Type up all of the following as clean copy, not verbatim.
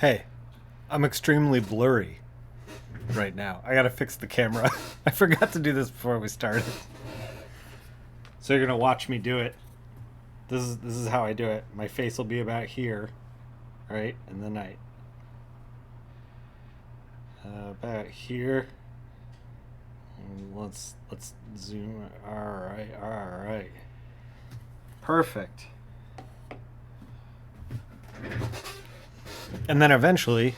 Hey, I'm extremely blurry right now. I gotta fix the camera. I forgot to do this before we started. So you're gonna watch me do it. This is how I do it. My face will be about here, right? And then about here. And let's zoom. All right. Perfect. And then eventually,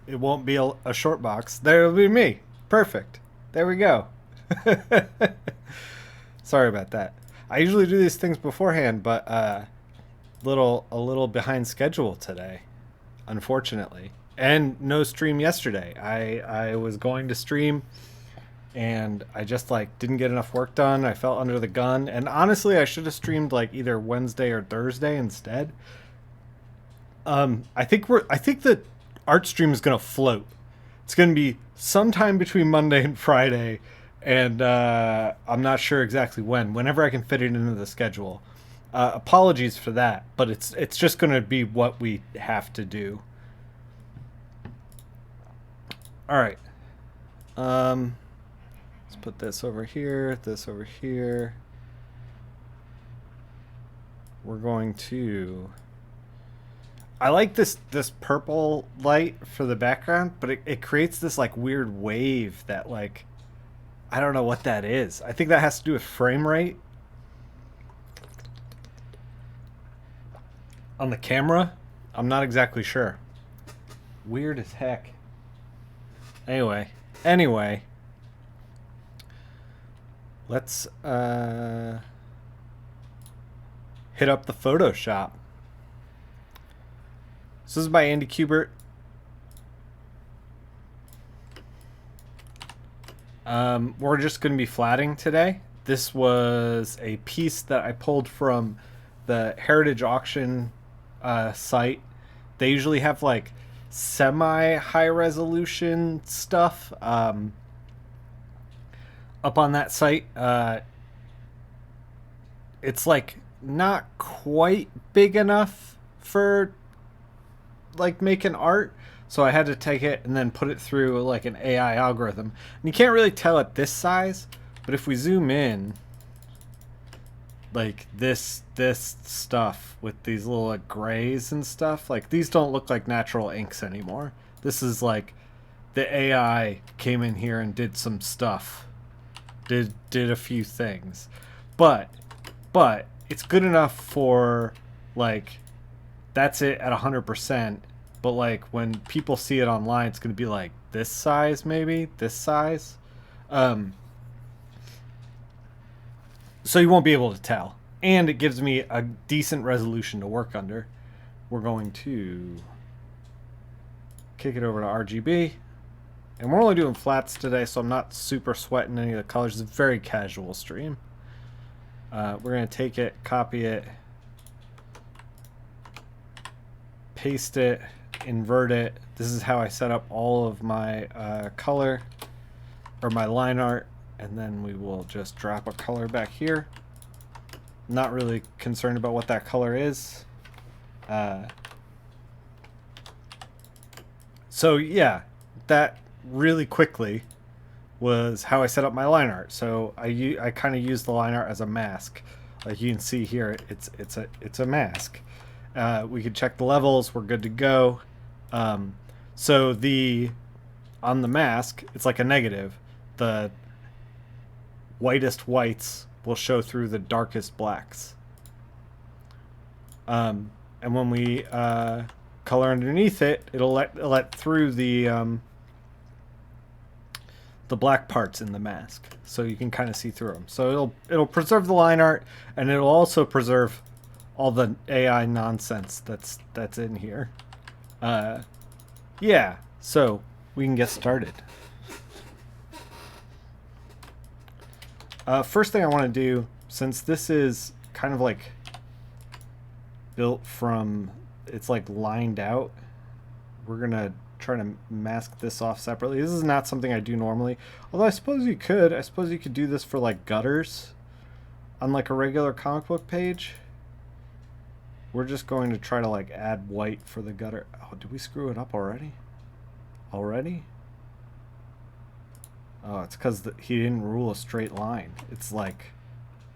it won't be a short box. There will be me. Perfect. There we go. Sorry about that. I usually do these things beforehand, but a little behind schedule today, unfortunately. And no stream yesterday. I was going to stream and I just like didn't get enough work done. I felt under the gun, and honestly, I should have streamed like either Wednesday or Thursday instead. I think the art stream is gonna float. It's gonna be sometime between Monday and Friday, and I'm not sure exactly when. Whenever I can fit it into the schedule. Apologies for that, but it's just gonna be what we have to do. All right. Let's put this over here. This over here. We're going to. I like this purple light for the background, but it creates this like weird wave that like I don't know what that is. I think that has to do with frame rate on the camera. I'm not exactly sure. Weird as heck. Anyway, let's hit up the Photoshop. So this is by Andy Kubert. We're just going to be flatting today. This was a piece that I pulled from the Heritage Auction site. They usually have like semi high resolution stuff up on that site. It's like not quite big enough for like making art, so I had to take it and then put it through like an AI algorithm. And you can't really tell at this size, but if we zoom in, like this stuff with these little like grays and stuff, like these don't look like natural inks anymore. This is like the AI came in here and did some stuff, did a few things, but it's good enough for like that's it at 100%. But like when people see it online, it's gonna be like this size, maybe this size. So you won't be able to tell, and it gives me a decent resolution to work under. We're going to kick it over to RGB, and we're only doing flats today, so I'm not super sweating any of the colors. It's a very casual stream. We're gonna take it, copy it, paste it, invert it. This is how I set up all of my color or my line art, and then we will just drop a color back here. Not really concerned about what that color is. So yeah, that really quickly was how I set up my line art. So I kind of use the line art as a mask. Like you can see here, it's a mask. We could check the levels. We're good to go. So on the mask, it's like a negative. The whitest whites will show through the darkest blacks. And when we color underneath it, it'll let through the black parts in the mask, so you can kind of see through them. So it'll preserve the line art, and it'll also preserve all the AI nonsense that's in here. Yeah, so we can get started. First thing I want to do, since this is kind of like built from, it's like lined out, we're gonna try to mask this off separately. This is not something I do normally, although I suppose you could. I suppose you could do this for like gutters on like a regular comic book page. we're just going to try to like add white for the gutter. Oh, did we screw it up already? Already? Oh, it's because he didn't rule a straight line. It's like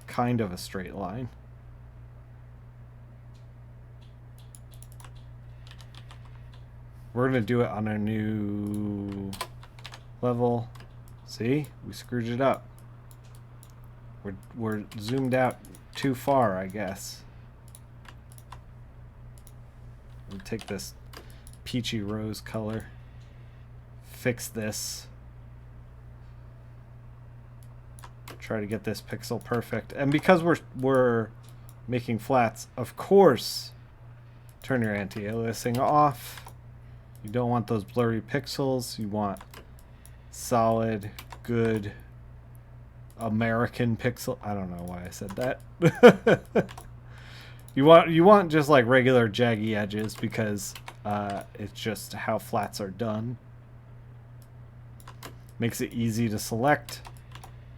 kind of a straight line. We're gonna do it on a new level. See, we screwed it up. We're zoomed out too far, I guess. We'll take this peachy rose color. Fix this. Try to get this pixel perfect. And because we're making flats, of course, turn your anti-aliasing off. You don't want those blurry pixels. You want solid, good American pixel. I don't know why I said that. You want just like regular jaggy edges because it's just how flats are done. Makes it easy to select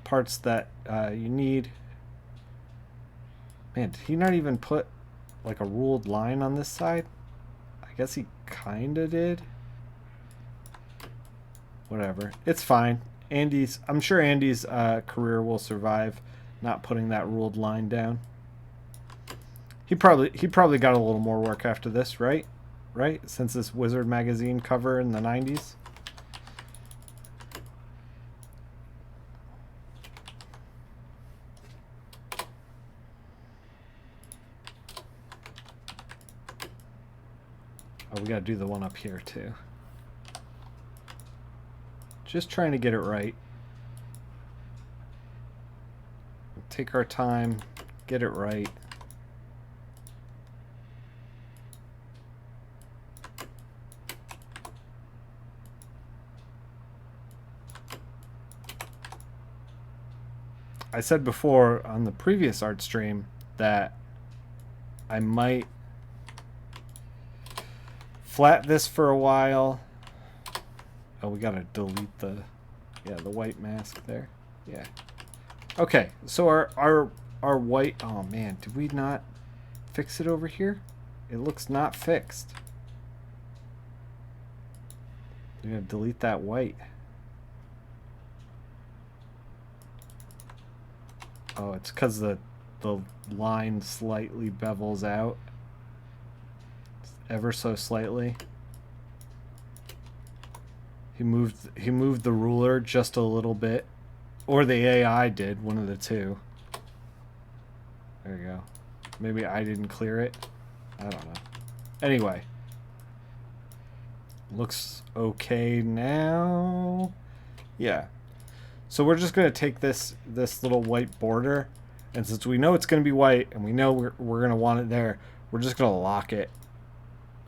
parts that you need. Man, did he not even put like a ruled line on this side? I guess he kinda did. Whatever, it's fine. I'm sure Andy's career will survive not putting that ruled line down. He probably got a little more work after this, right? Right? Since this Wizard magazine cover in the 90s. Oh, we gotta do the one up here too. Just trying to get it right. Take our time, get it right. I said before on the previous art stream that I might flat this for a while. Oh, we gotta delete the white mask there. Yeah. Okay, so our white, oh man, did we not fix it over here? It looks not fixed. We're gonna delete that white. Oh, it's because the line slightly bevels out. Ever so slightly. He moved the ruler just a little bit. Or the AI did, one of the two. There you go. Maybe I didn't clear it. I don't know. Anyway. Looks okay now. Yeah. So we're just going to take this little white border. And since we know it's going to be white and we know we're going to want it there, we're just going to lock it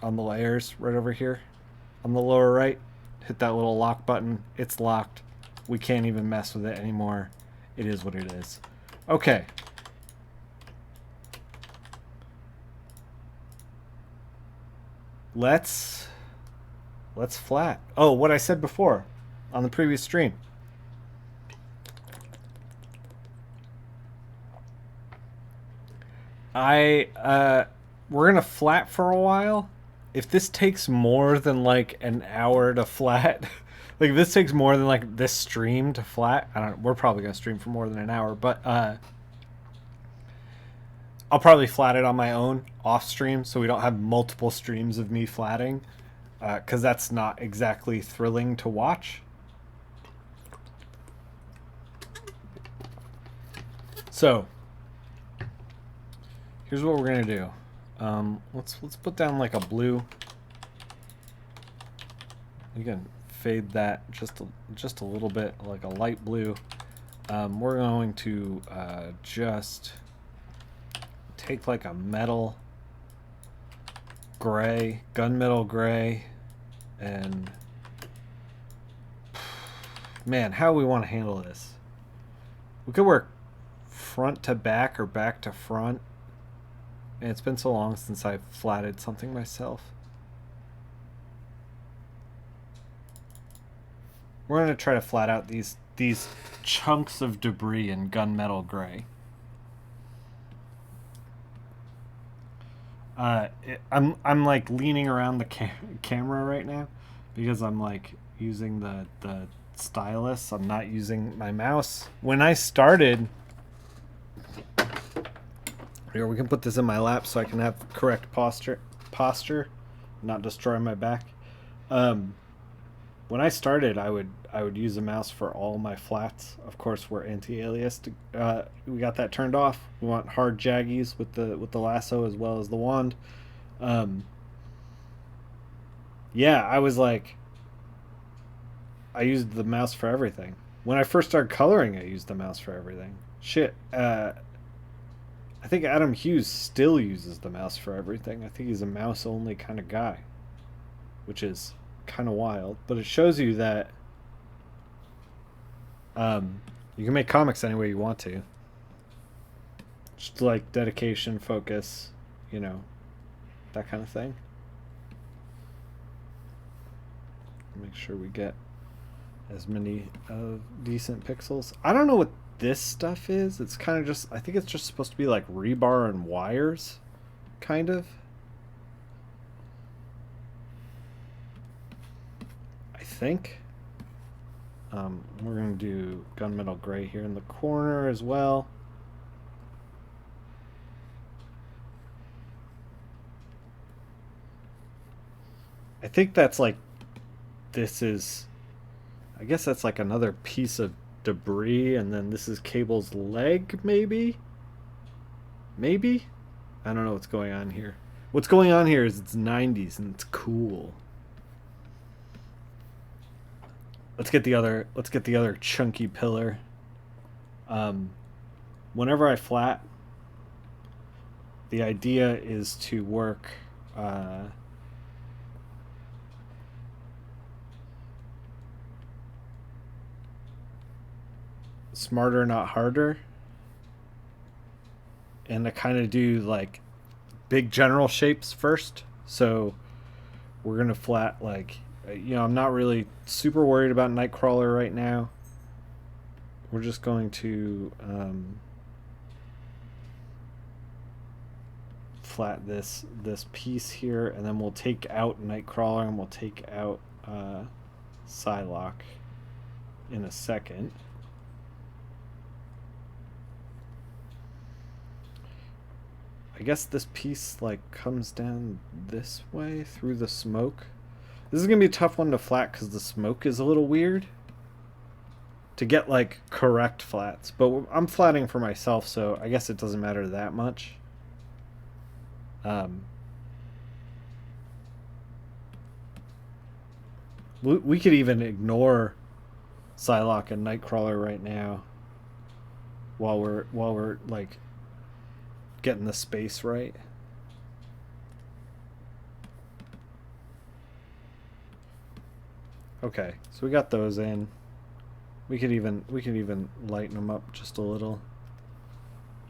on the layers right over here. On the lower right. Hit that little lock button. It's locked. We can't even mess with it anymore. It is what it is. Okay. Let's flat. Oh, what I said before on the previous stream. We're gonna flat for a while. If this takes more than like an hour to flat, like if this takes more than like this stream to flat, I don't know, we're probably gonna stream for more than an hour, but I'll probably flat it on my own off stream so we don't have multiple streams of me flatting, because that's not exactly thrilling to watch. So here's what we're gonna do. Let's put down like a blue. You can fade that just a little bit, like a light blue. We're going to just take like a metal gray, gunmetal gray, and man, how do we want to handle this? We could work front to back or back to front. And it's been so long since I've flatted something myself. We're going to try to flat out these chunks of debris in gunmetal gray. I'm like leaning around the camera right now because I'm like using the stylus. I'm not using my mouse. When I started, here we can put this in my lap so I can have correct posture, not destroy my back. Um, when I started, I would use a mouse for all my flats. Of course, we're anti-alias. We got that turned off. We want hard jaggies with the lasso as well as the wand. Um, yeah, I was like, I used the mouse for everything. When I first started coloring, I used the mouse for everything. Shit. I think Adam Hughes still uses the mouse for everything. I think he's a mouse only kind of guy, which is kind of wild. But it shows you that you can make comics any way you want to. Just like dedication, focus, you know, that kind of thing. Make sure we get as many decent pixels. I don't know what this stuff is. It's kind of just, I think it's just supposed to be like rebar and wires, kind of. I think. We're going to do gunmetal gray here in the corner as well. I think that's like, this is, I guess that's like another piece of debris, and then this is Cable's leg, maybe? Maybe? I don't know what's going on here. What's going on here is it's 90s and it's cool. Let's get the other chunky pillar. Whenever I flat, the idea is to work smarter, not harder, and to kind of do like big general shapes first. So we're gonna flat like, you know, I'm not really super worried about Nightcrawler right now. We're just going to flat this piece here, and then we'll take out Nightcrawler and we'll take out Psylocke in a second. I guess this piece like comes down this way through the smoke. This is gonna be a tough one to flat because the smoke is a little weird to get like correct flats, but I'm flatting for myself, so I guess it doesn't matter that much. We could even ignore Psylocke and Nightcrawler right now while we're like getting the space right. Okay, so we got those in. We could even lighten them up just a little,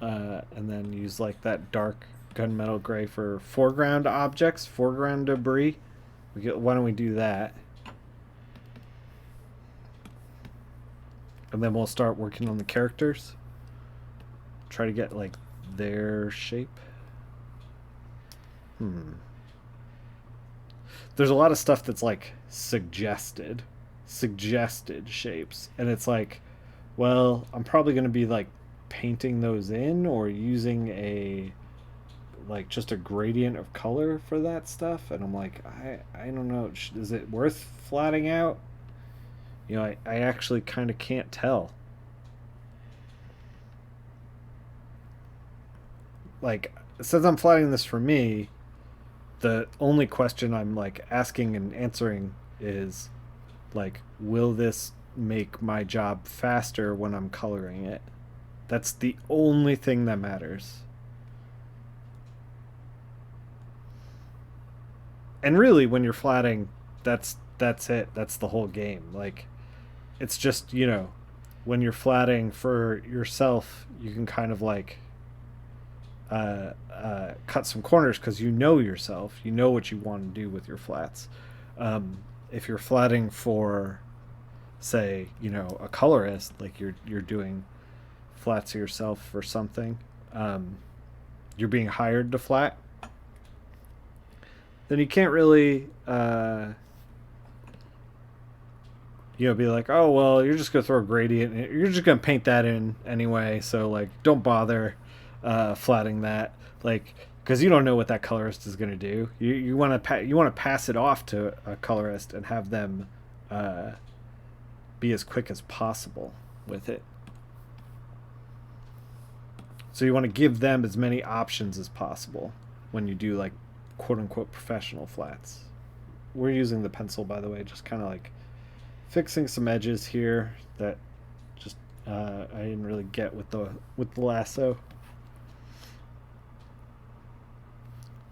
and then use like that dark gunmetal gray for foreground objects, foreground debris. Why don't we do that? And then we'll start working on the characters. Try to get like their shape. There's a lot of stuff that's like suggested shapes, and it's like, well, I'm probably going to be like painting those in or using a like just a gradient of color for that stuff, and I'm like, I don't know, is it worth flatting out? You know, I actually kind of can't tell. Like, since I'm flatting this for me, the only question I'm like asking and answering is like, will this make my job faster when I'm coloring it? That's the only thing that matters. And really, when you're flatting, that's it. That's the whole game. Like, it's just, you know, when you're flatting for yourself, you can kind of like cut some corners because you know yourself. You know what you want to do with your flats. If you're flatting for, say, you know, a colorist, like you're doing flats yourself for something, you're being hired to flat. then you can't really be like, oh well, you're just gonna throw a gradient. You're just gonna paint that in anyway. So like, don't bother flatting that, like, because you don't know what that colorist is gonna do. You want to pass it off to a colorist and have them uh, be as quick as possible with it. So you want to give them as many options as possible when you do like quote unquote professional flats. We're using the pencil, by the way, just kind of like fixing some edges here that just I didn't really get with the lasso.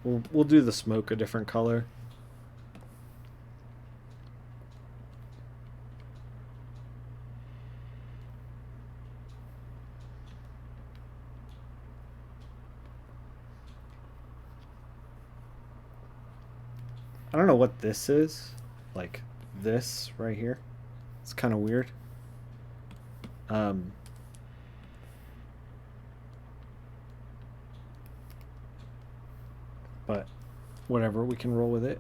We'll do the smoke a different color. I don't know what this is. Like this right here. It's kind of weird. Um, but whatever, we can roll with it.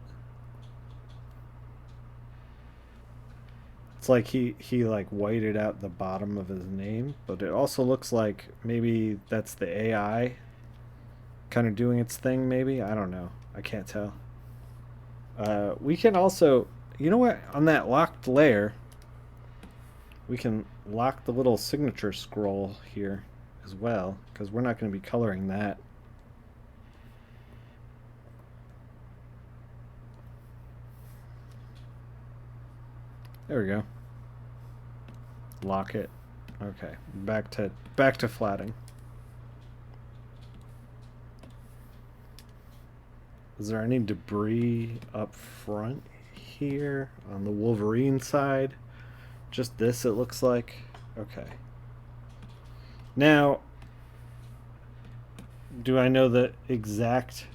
It's like he like whited out the bottom of his name, but it also looks like maybe that's the AI kind of doing its thing. Maybe, I don't know. I can't tell. We can also, you know what? On that locked layer, we can lock the little signature scroll here as well, because we're not going to be coloring that. There we go. Lock it. Okay, back to flatting. Is there any debris up front here on the Wolverine side? Just this, it looks like. Okay. Now, do I know the exact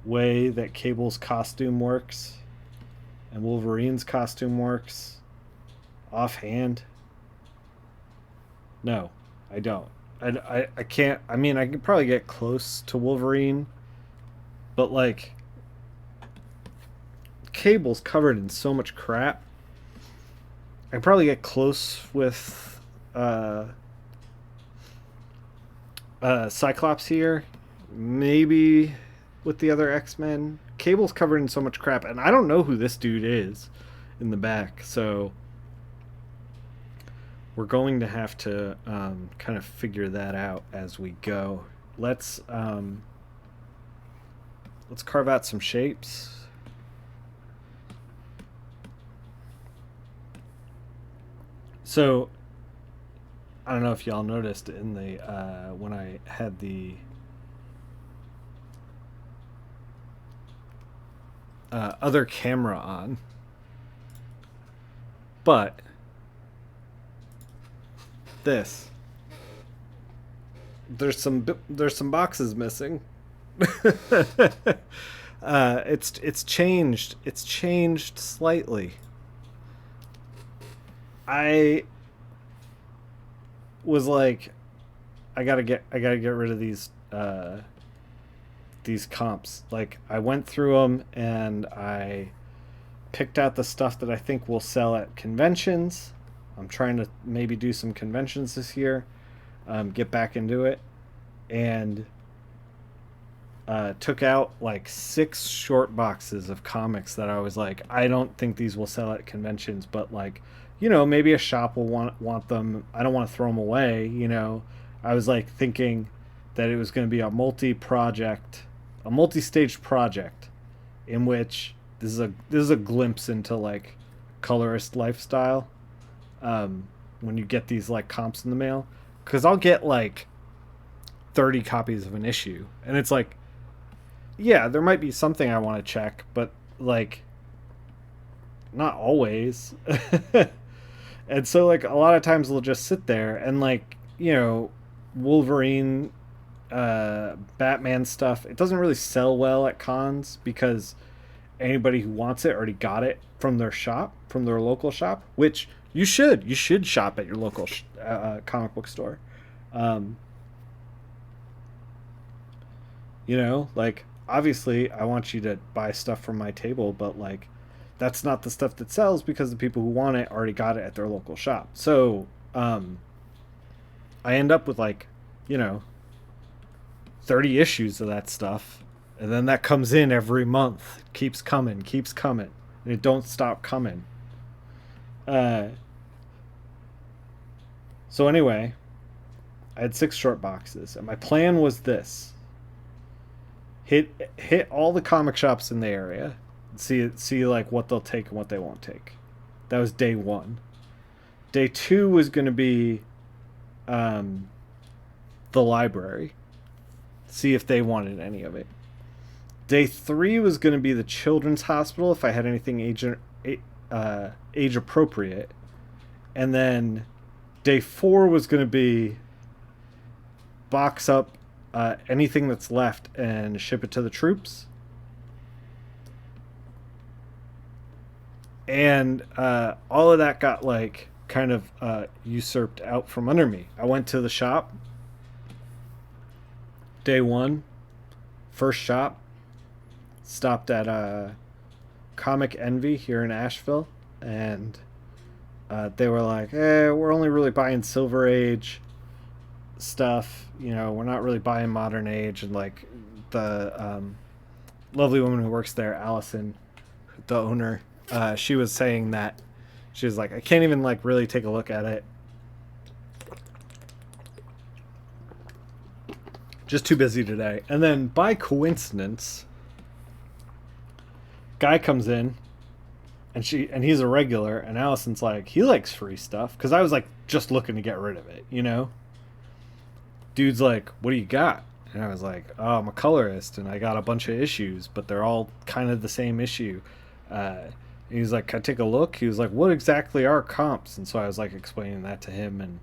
way that Cable's costume works and Wolverine's costume works offhand? No, I don't. I can't. I mean, I can probably get close to Wolverine, but like, Cable's covered in so much crap. I can probably get close with Cyclops here, maybe with the other X-Men. Cable's covered in so much crap, and I don't know who this dude is in the back, so we're going to have to kind of figure that out as we go. Let's carve out some shapes. So I don't know if y'all noticed in the when I had the other camera on, but this, there's some boxes missing. It's changed slightly. I was like, I gotta get rid of these comps. Like, I went through them and I picked out the stuff that I think will sell at conventions. I'm trying to maybe do some conventions this year, get back into it, and took out like 6 short boxes of comics that I was like, I don't think these will sell at conventions, but like, maybe a shop will want them. I don't want to throw them away. I was like thinking that it was going to be a multi-stage project, in which this is a glimpse into like colorist lifestyle. When you get these like comps in the mail, because I'll get like 30 copies of an issue, and it's like, yeah, there might be something I want to check, but like, not always. And so like a lot of times they'll just sit there, and like, Wolverine, Batman stuff, it doesn't really sell well at cons because anybody who wants it already got it from their local shop, which you should shop at your local comic book store. Like, obviously I want you to buy stuff from my table, but like that's not the stuff that sells because the people who want it already got it at their local shop. So I end up with like, you know, 30 issues of that stuff. And then that comes in every month. It keeps coming. And it don't stop coming. Uh, so anyway, I had 6 short boxes. And my plan was this. Hit all the comic shops in the area. See like what they'll take and what they won't take. That was day 1. Day 2 was going to be the library. See if they wanted any of it. Day 3 was going to be the children's hospital if I had anything age appropriate. And then day 4 was going to be box up anything that's left and ship it to the troops. And all of that got like kind of usurped out from under me. I went to the shop. Day 1, first shop, stopped at Comic Envy here in Asheville, and they were like, we're only really buying Silver Age stuff, you know, we're not really buying Modern Age. And like the lovely woman who works there, Allison, the owner, she was saying that she was like, I can't even like really take a look at it, just too busy today. And then by coincidence, guy comes in, and he's a regular, and Allison's like, he likes free stuff, because I was like just looking to get rid of it, you know. Dude's like, what do you got? And I was like, oh, I'm a colorist and I got a bunch of issues, but they're all kind of the same issue. He was like, can I take a look? He was like, what exactly are comps? And so I was like explaining that to him, and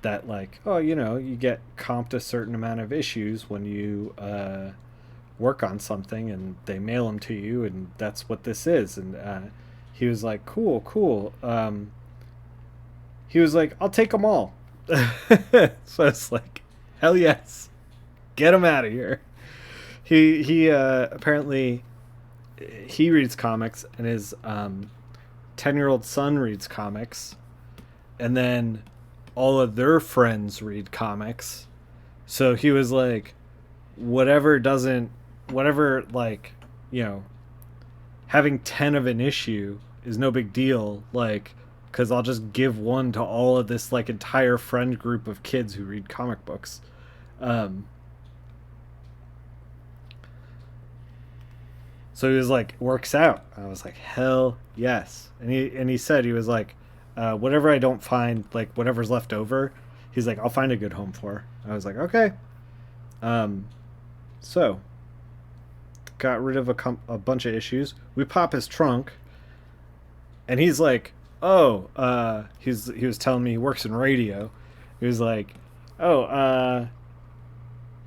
that like, oh, you know, you get comped a certain amount of issues when you work on something, and they mail them to you, and that's what this is. And he was like, cool. He was like, I'll take them all. So I was like, hell yes, get him out of here. He apparently he reads comics, and his 10-year-old son reads comics, and then all of their friends read comics. So he was like, whatever, like, you know, having 10 of an issue is no big deal, like, because I'll just give one to all of this like entire friend group of kids who read comic books. So he was like, works out. I was like, hell yes. And he said, he was like, whatever I don't find, like whatever's left over, he's like, I'll find a good home for. I was like, okay. So got rid of a bunch of issues. We pop his trunk, and he's like, oh, he was telling me he works in radio. He was like, oh,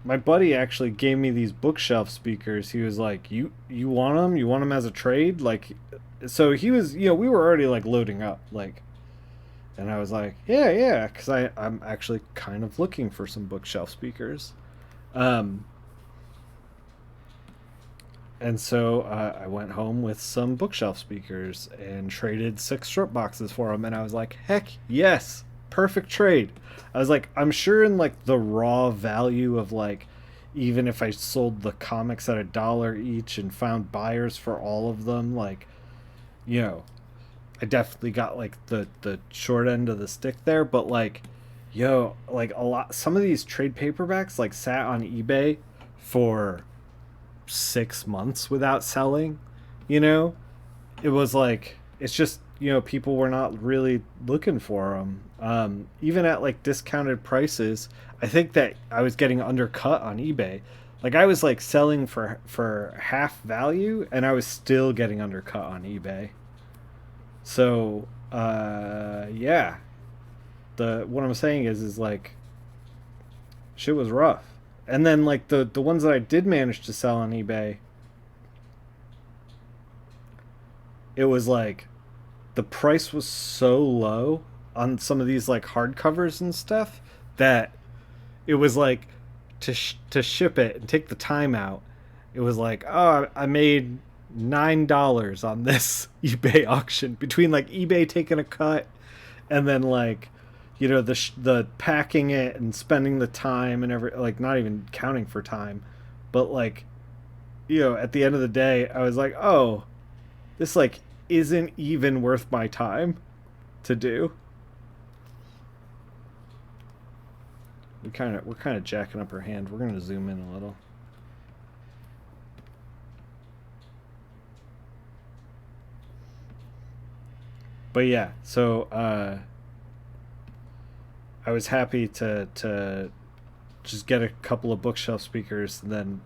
my buddy actually gave me these bookshelf speakers. He was like, you want them? You want them as a trade? Like, so he was, you know, we were already like loading up, like, and I was like, yeah, because I'm actually kind of looking for some bookshelf speakers. And so I went home with some bookshelf speakers and traded 6 short boxes for them. And I was like, heck yes, perfect trade. I was like, I'm sure in like the raw value of like, even if I sold the comics at $1 each and found buyers for all of them, like, you know, I definitely got like the short end of the stick there. But like, yo, like some of these trade paperbacks like sat on eBay for 6 months without selling, you know. It was like, it's just, you know, people were not really looking for them, even at like discounted prices. I think that I was getting undercut on eBay. Like I was like selling for half value, and I was still getting undercut on eBay. So yeah, what I'm saying is like, shit was rough. And then like the ones that I did manage to sell on eBay, it was like the price was so low on some of these like hardcovers and stuff that it was like to ship it and take the time out, it was like, oh, I made $9 on this eBay auction, between like eBay taking a cut and then like, you know, the packing it and spending the time and every, like, not even counting for time, but like, you know, at the end of the day, I was like, oh, this like isn't even worth my time to do. We're kind of jacking up her hand. We're gonna zoom in a little. But yeah, so I was happy to just get a couple of bookshelf speakers and then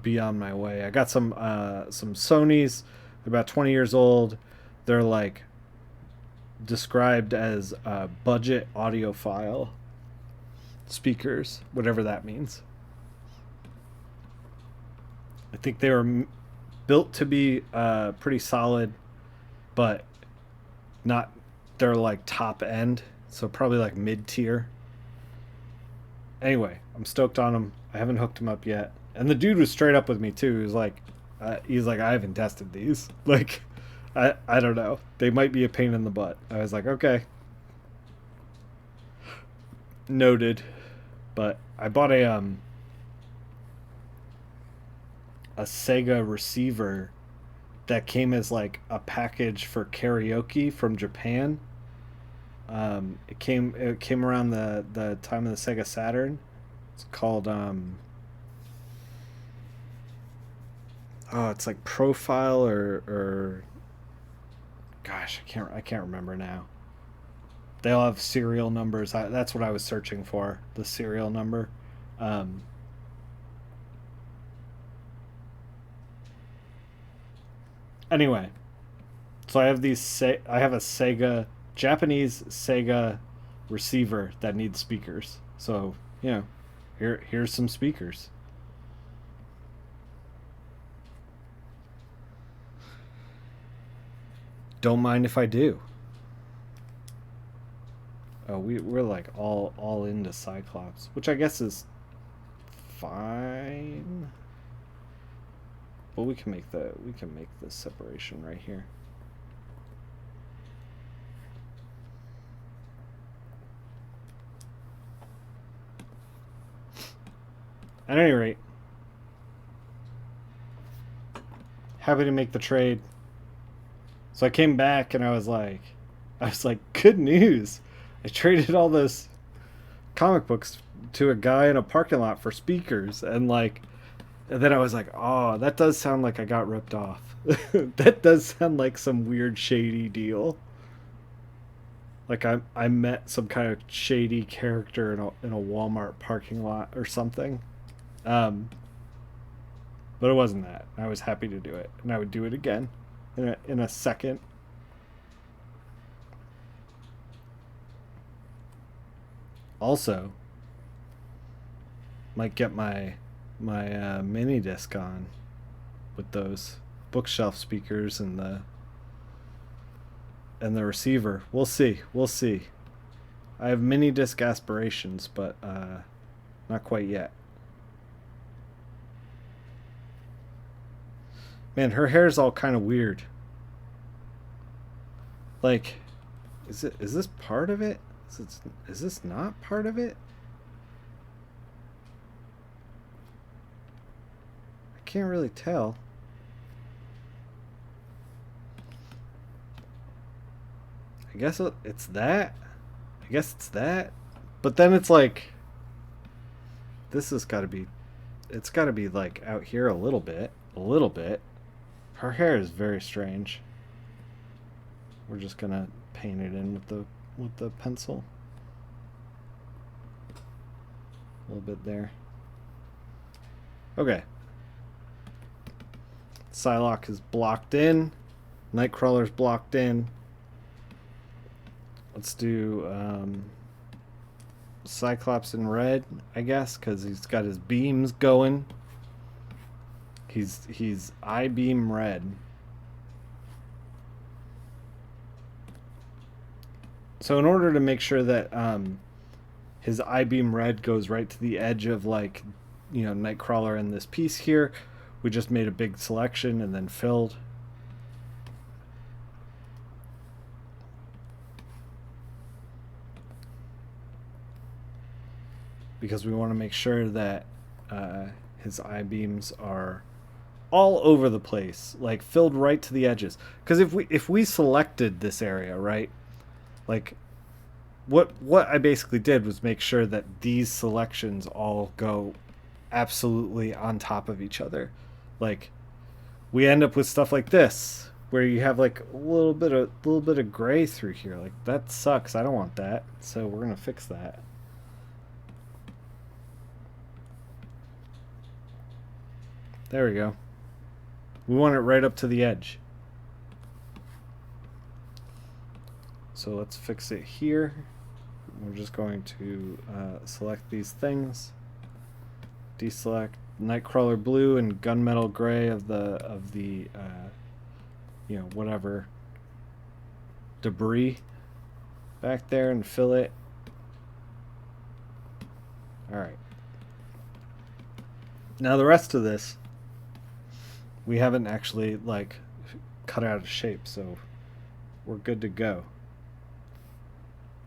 be on my way. I got some Sonys. They're about 20 years old. They're like described as budget audiophile speakers, whatever that means. I think they were built to be pretty solid, but not, they're like top end, so probably like mid tier. Anyway, I'm stoked on them. I haven't hooked them up yet, and the dude was straight up with me too. He's like, I haven't tested these. Like, I don't know. They might be a pain in the butt. I was like, okay, noted. But I bought a Sega receiver that came as like a package for karaoke from Japan. It came around the time of the Sega Saturn. It's called oh, it's like Profile or gosh, I can't remember now. They all have serial numbers. That's what I was searching for, the serial number. Anyway, so I have I have a Japanese Sega receiver that needs speakers. So, you know, here's some speakers. Don't mind if I do. Oh, we're like all into Cyclops, which I guess is fine. But we can make the separation right here. At any rate, happy to make the trade. So I came back and I was like, good news. I traded all those comic books to a guy in a parking lot for speakers, and then I was like, oh, that does sound like I got ripped off. That does sound like some weird shady deal. Like I met some kind of shady character in a Walmart parking lot or something. But it wasn't that. I was happy to do it, and I would do it again in a second. Also, might get my mini disc on with those bookshelf speakers and the receiver. We'll see. I have mini disc aspirations, but not quite yet. Man, her hair's all kind of weird. Like, is this part of it? Is this not part of it? I can't really tell. I guess it's that. But then it's like, this has got to be, it's got to be like out here a little bit. Her hair is very strange. We're just gonna paint it in with the pencil. A little bit there. Okay. Psylocke is blocked in. Nightcrawler's blocked in. Let's do Cyclops in red, I guess, because he's got his beams going. He's I-beam red. So in order to make sure that his I-beam red goes right to the edge of like Nightcrawler in this piece here. We just made a big selection and then filled. Because we want to make sure that his I-beams are all over the place, like filled right to the edges. Because if we selected this area, right, like what I basically did was make sure that these selections all go absolutely on top of each other. Like we end up with stuff like this where you have like a little bit of gray through here. Like that sucks. I don't want that. So we're gonna fix that. There we go. We want it right up to the edge. So let's fix it here. We're just going to select these things. Deselect Nightcrawler blue and gunmetal gray of the whatever debris back there and fill it. All right. Now the rest of this we haven't actually like cut out of shape, so we're good to go.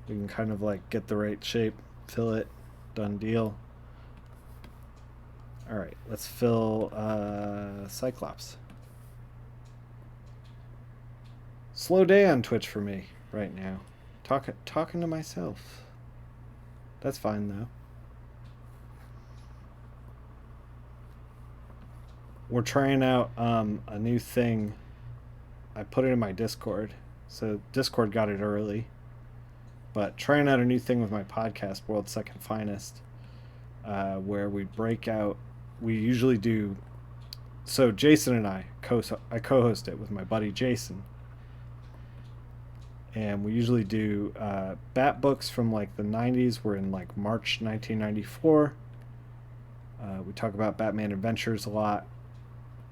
We can kind of like get the right shape, fill it, done deal. All right, let's fill Cyclops. Slow day on Twitch for me right now. Talking to myself. That's fine though. We're trying out a new thing. I put it in my Discord, so Discord got it early. But trying out a new thing with my podcast, World's Second Finest, where we break out. We usually do. So Jason and I co-host it with my buddy Jason, and we usually do Bat books from like the 90s. We're in like March 1994. We talk about Batman Adventures a lot.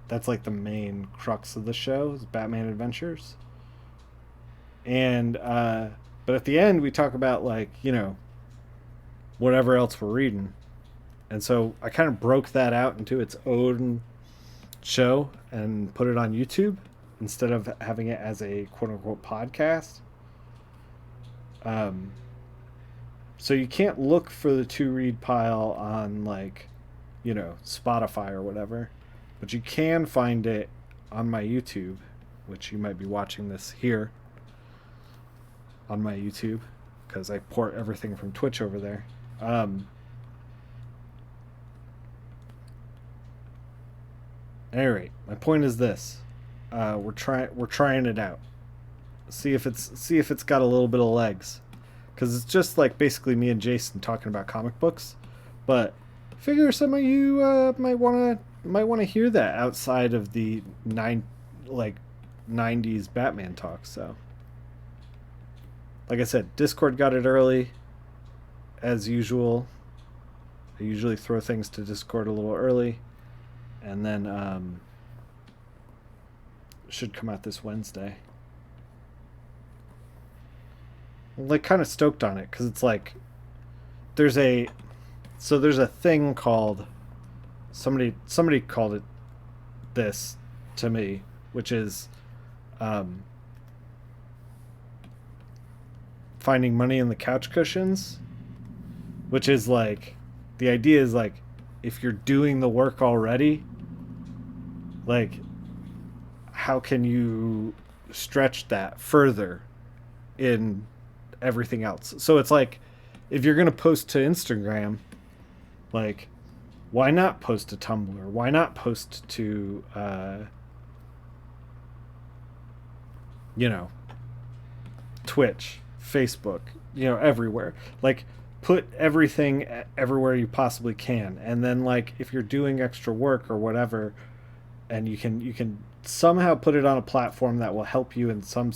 That's like the main crux of the show is Batman Adventures. And but at the end we talk about like, whatever else we're reading. And so I kind of broke that out into its own show and put it on YouTube instead of having it as a quote unquote podcast. So you can't look for the to read pile on like, Spotify or whatever. But you can find it on my YouTube, which you might be watching this here on my YouTube because I port everything from Twitch over there. Anyway, my point is this: we're trying it out. See if it's got a little bit of legs, because it's just like basically me and Jason talking about comic books, but figure some of you might want to hear that outside of the 90s Batman talk. So like I said, Discord got it early as usual. I usually throw things to Discord a little early, and then should come out this Wednesday. I'm like kind of stoked on it because it's like there's a thing called somebody called it this to me, which is finding money in the couch cushions, which is like the idea is like if you're doing the work already, like how can you stretch that further in everything else? So it's like if you're going to post to Instagram, like why not post to Tumblr? Why not post to Twitch, Facebook, everywhere. Like put everything everywhere you possibly can. And then like if you're doing extra work or whatever, and you can somehow put it on a platform that will help you in some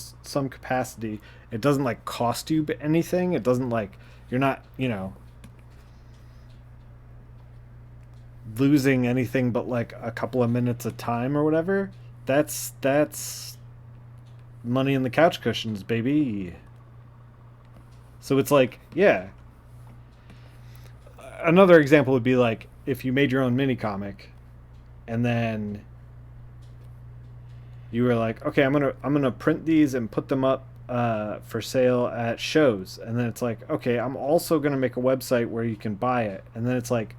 capacity. It doesn't like cost you anything. It doesn't like you're not, losing anything but like a couple of minutes of time or whatever. That's money in the couch cushions, baby. So it's like, yeah. Another example would be like if you made your own mini comic, and then you were like, okay, I'm gonna print these and put them up for sale at shows, and then it's like, okay, I'm also gonna make a website where you can buy it, and then it's like,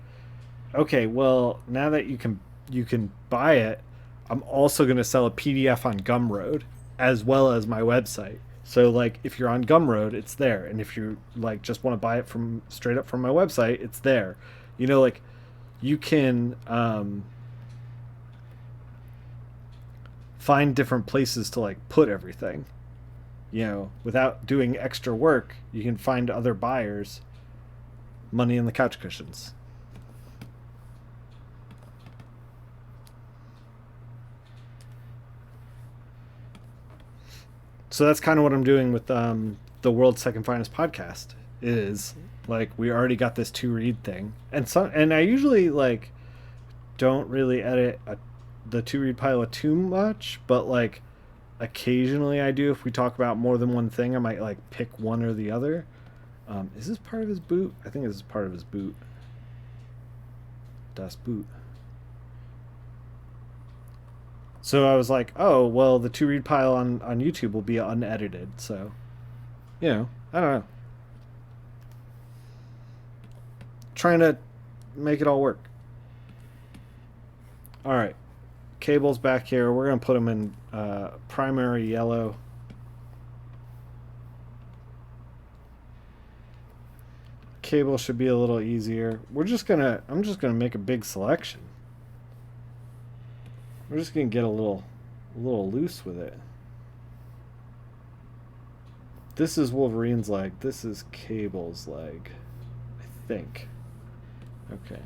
okay, well, now that you can buy it, I'm also gonna sell a PDF on Gumroad as well as my website. So like, if you're on Gumroad, it's there, and if you like just want to buy it from straight up from my website, it's there. You know, like you can find different places to like put everything. You know, without doing extra work, you can find other buyers. Money in the couch cushions. So that's kind of what I'm doing with the world's second finest podcast. Is like we already got this to read thing, and I usually like don't really edit the to read pilot too much, but like occasionally I do. If we talk about more than one thing, I might like pick one or the other. Is this part of his boot? I think this is part of his boot. Das Boot. So I was like, oh, well, the to read pile on YouTube will be unedited. So, I don't know. Trying to make it all work. All right. Cables back here. We're going to put them in primary yellow. Cable should be a little easier. I'm just going to make a big selection. We're just gonna get a little loose with it. This is Wolverine's leg. This is Cable's leg, I think. Okay.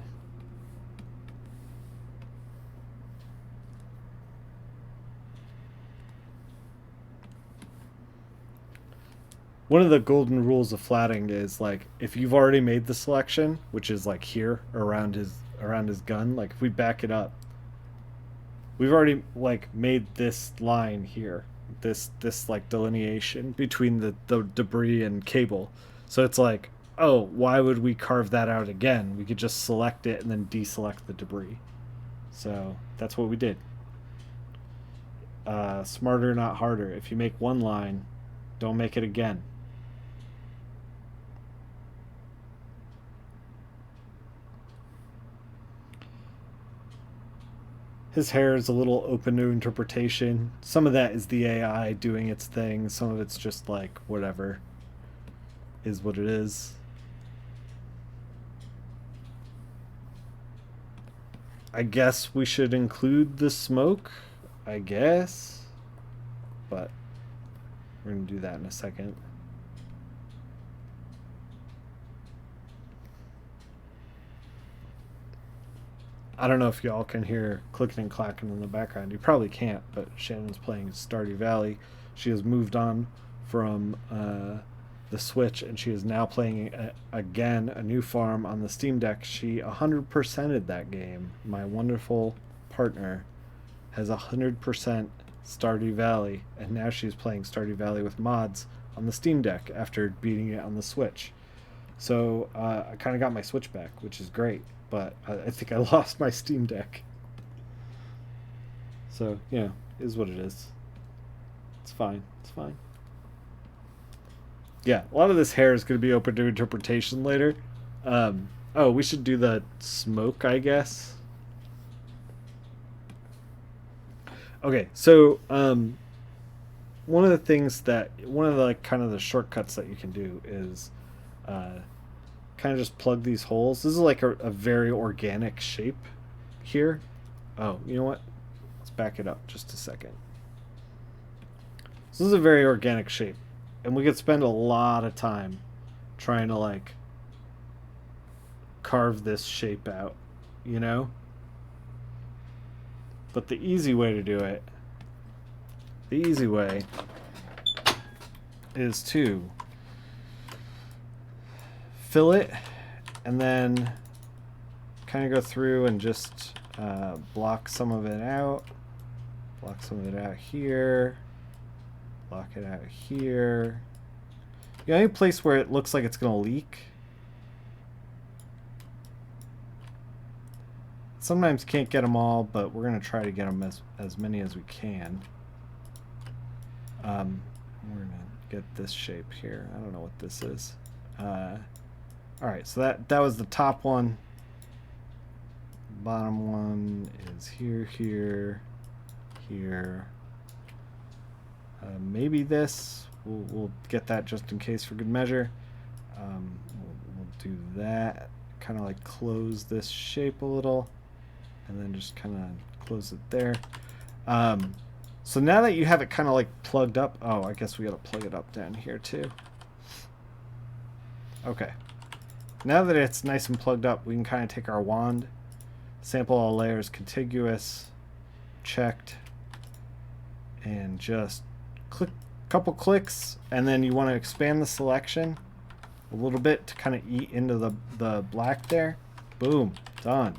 One of the golden rules of flatting is like if you've already made the selection, which is like here around his gun, like if we back it up, we've already like made this line here, this like delineation between the debris and Cable. So it's like, oh, why would we carve that out again? We could just select it and then deselect the debris. So that's what we did. Smarter, not harder. If you make one line, don't make it again. His hair is a little open to interpretation. Some of that is the AI doing its thing. Some of it's just like, whatever. Is what it is. I guess we should include the smoke. I guess. But we're going to do that in a second. I don't know if y'all can hear clicking and clacking in the background. You probably can't, but Shannon's playing Stardew Valley. She has moved on from the Switch, and she is now playing again a new farm on the Steam Deck. She 100%ed that game. My wonderful partner has 100% Stardew Valley, and now she's playing Stardew Valley with mods on the Steam Deck after beating it on the Switch. So I kind of got my Switch back, which is great. But I think I lost my Steam Deck. So, is what it is. It's fine. It's fine. Yeah, a lot of this hair is going to be open to interpretation later. Oh, we should do the smoke, I guess. Okay, so one of the like kind of the shortcuts that you can do is kind of just plug these holes. This is like a very organic shape here. Oh, you know what? Let's back it up just a second. So this is a very organic shape, and we could spend a lot of time trying to like carve this shape out, But the easy way to do it, is to fill it and then kind of go through and just block some of it out. Block some of it out here. Block it out here. Any place where it looks like it's going to leak. Sometimes can't get them all, but we're going to try to get them as many as we can. We're going to get this shape here. I don't know what this is. Alright, so that was the top one. Bottom one is here, here, here. Maybe this. We'll get that just in case for good measure. We'll do that. Kind of like close this shape a little. And then just kind of close it there. So now that you have it kind of like plugged up. Oh, I guess we got to plug it up down here too. Okay. Now that it's nice and plugged up, we can kind of take our wand, sample all layers contiguous, checked, and just click a couple clicks, and then you want to expand the selection a little bit to kind of eat into the black there. Boom, done.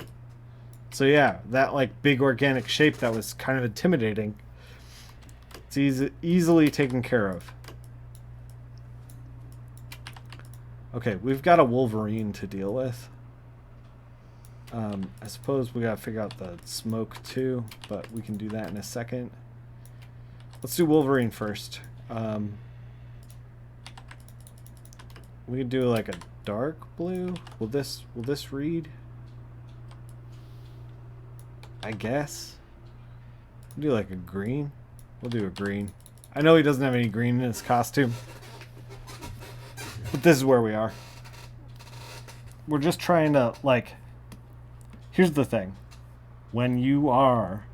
So yeah, that like big organic shape that was kind of intimidating, it's easily taken care of. Okay, we've got a Wolverine to deal with. I suppose we gotta figure out the smoke too, but we can do that in a second. Let's do Wolverine first. We could do like a dark blue. Will this read? I guess. We'll do like a green. We'll do a green. I know he doesn't have any green in his costume, but this is where we are. We're just trying to, like, here's the thing. When you are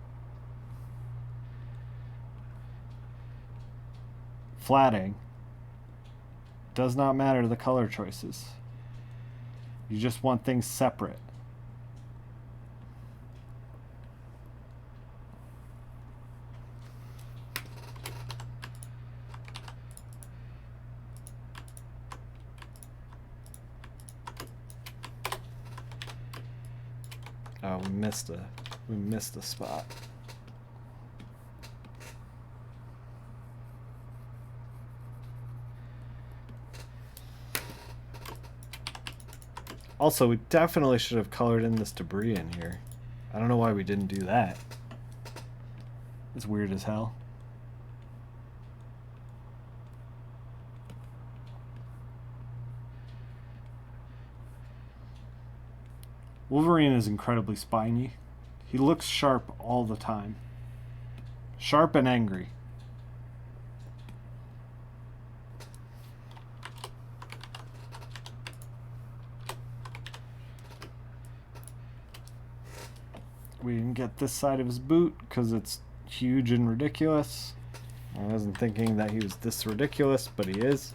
flatting, does not matter the color choices. You just want things separate. Oh, we missed a spot. Also, we definitely should have colored in this debris in here. I don't know why we didn't do that. It's weird as hell. Wolverine is incredibly spiny. He looks sharp all the time. Sharp and angry. We didn't get this side of his boot because it's huge and ridiculous. I wasn't thinking that he was this ridiculous, but he is.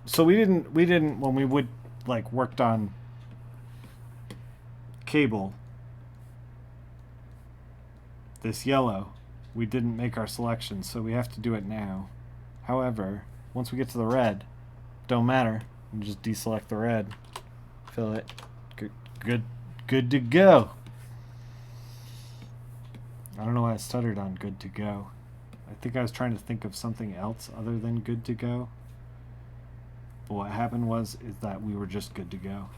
So we didn't when we would like worked on cable, this yellow, we didn't make our selection, so we have to do it now. However, once we get to the red, don't matter. You just deselect the red, fill it. Good to go. I don't know why I stuttered on good to go. I think I was trying to think of something else other than good to go. But what happened is that we were just good to go.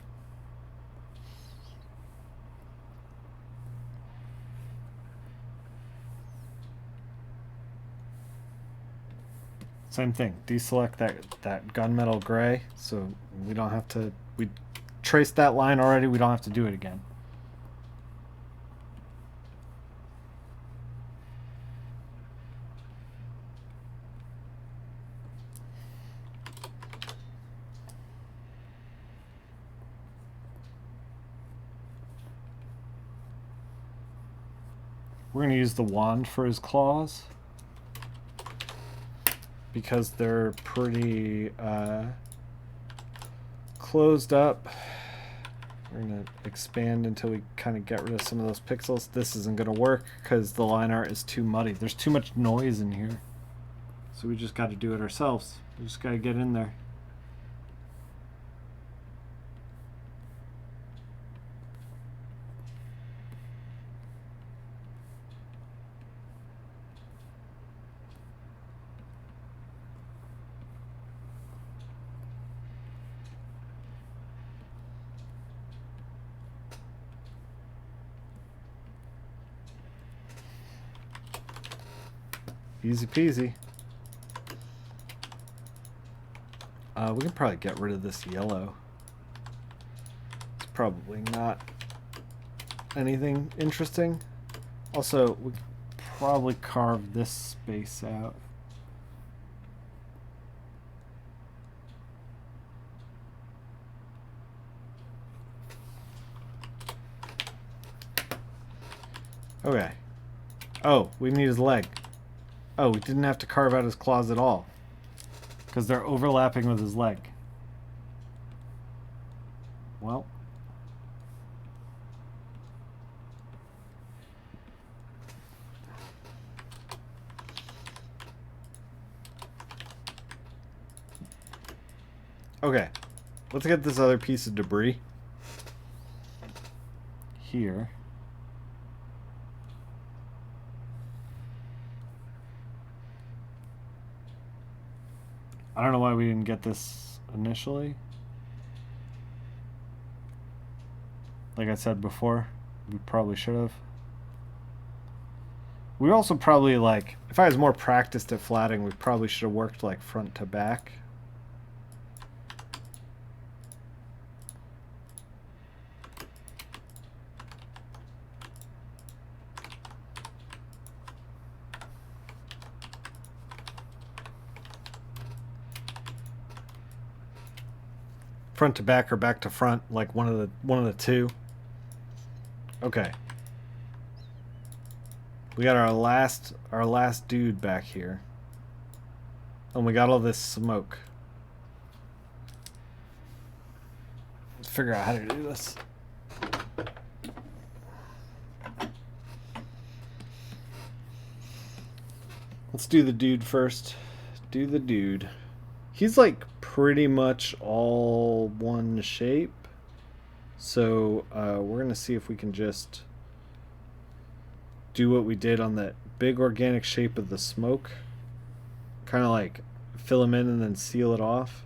Same thing. Deselect that gunmetal gray, so we don't have to. We traced that line already. We don't have to do it again. We're going to use the wand for his claws because they're pretty closed up. We're going to expand until we kind of get rid of some of those pixels. This isn't going to work because the line art is too muddy. There's too much noise in here. So we just got to do it ourselves. We just got to get in there. Easy peasy. We can probably get rid of this yellow. It's probably not anything interesting. Also, we could probably carve this space out. Okay. Oh, we need his leg. Oh, we didn't have to carve out his claws at all, because they're overlapping with his leg. Well. Okay. Let's get this other piece of debris here. I don't know why we didn't get this initially. Like I said before, we probably should have. We also probably, like, if I was more practiced at flatting, we probably should have worked like front to back. Front to back or back to front, like one of the two. Okay. We got our last dude back here. And we got all this smoke. Let's figure out how to do this. Let's do the dude first. Do the dude. He's like pretty much all one shape. So we're going to see if we can just do what we did on that big organic shape of the smoke. Kind of like fill them in and then seal it off.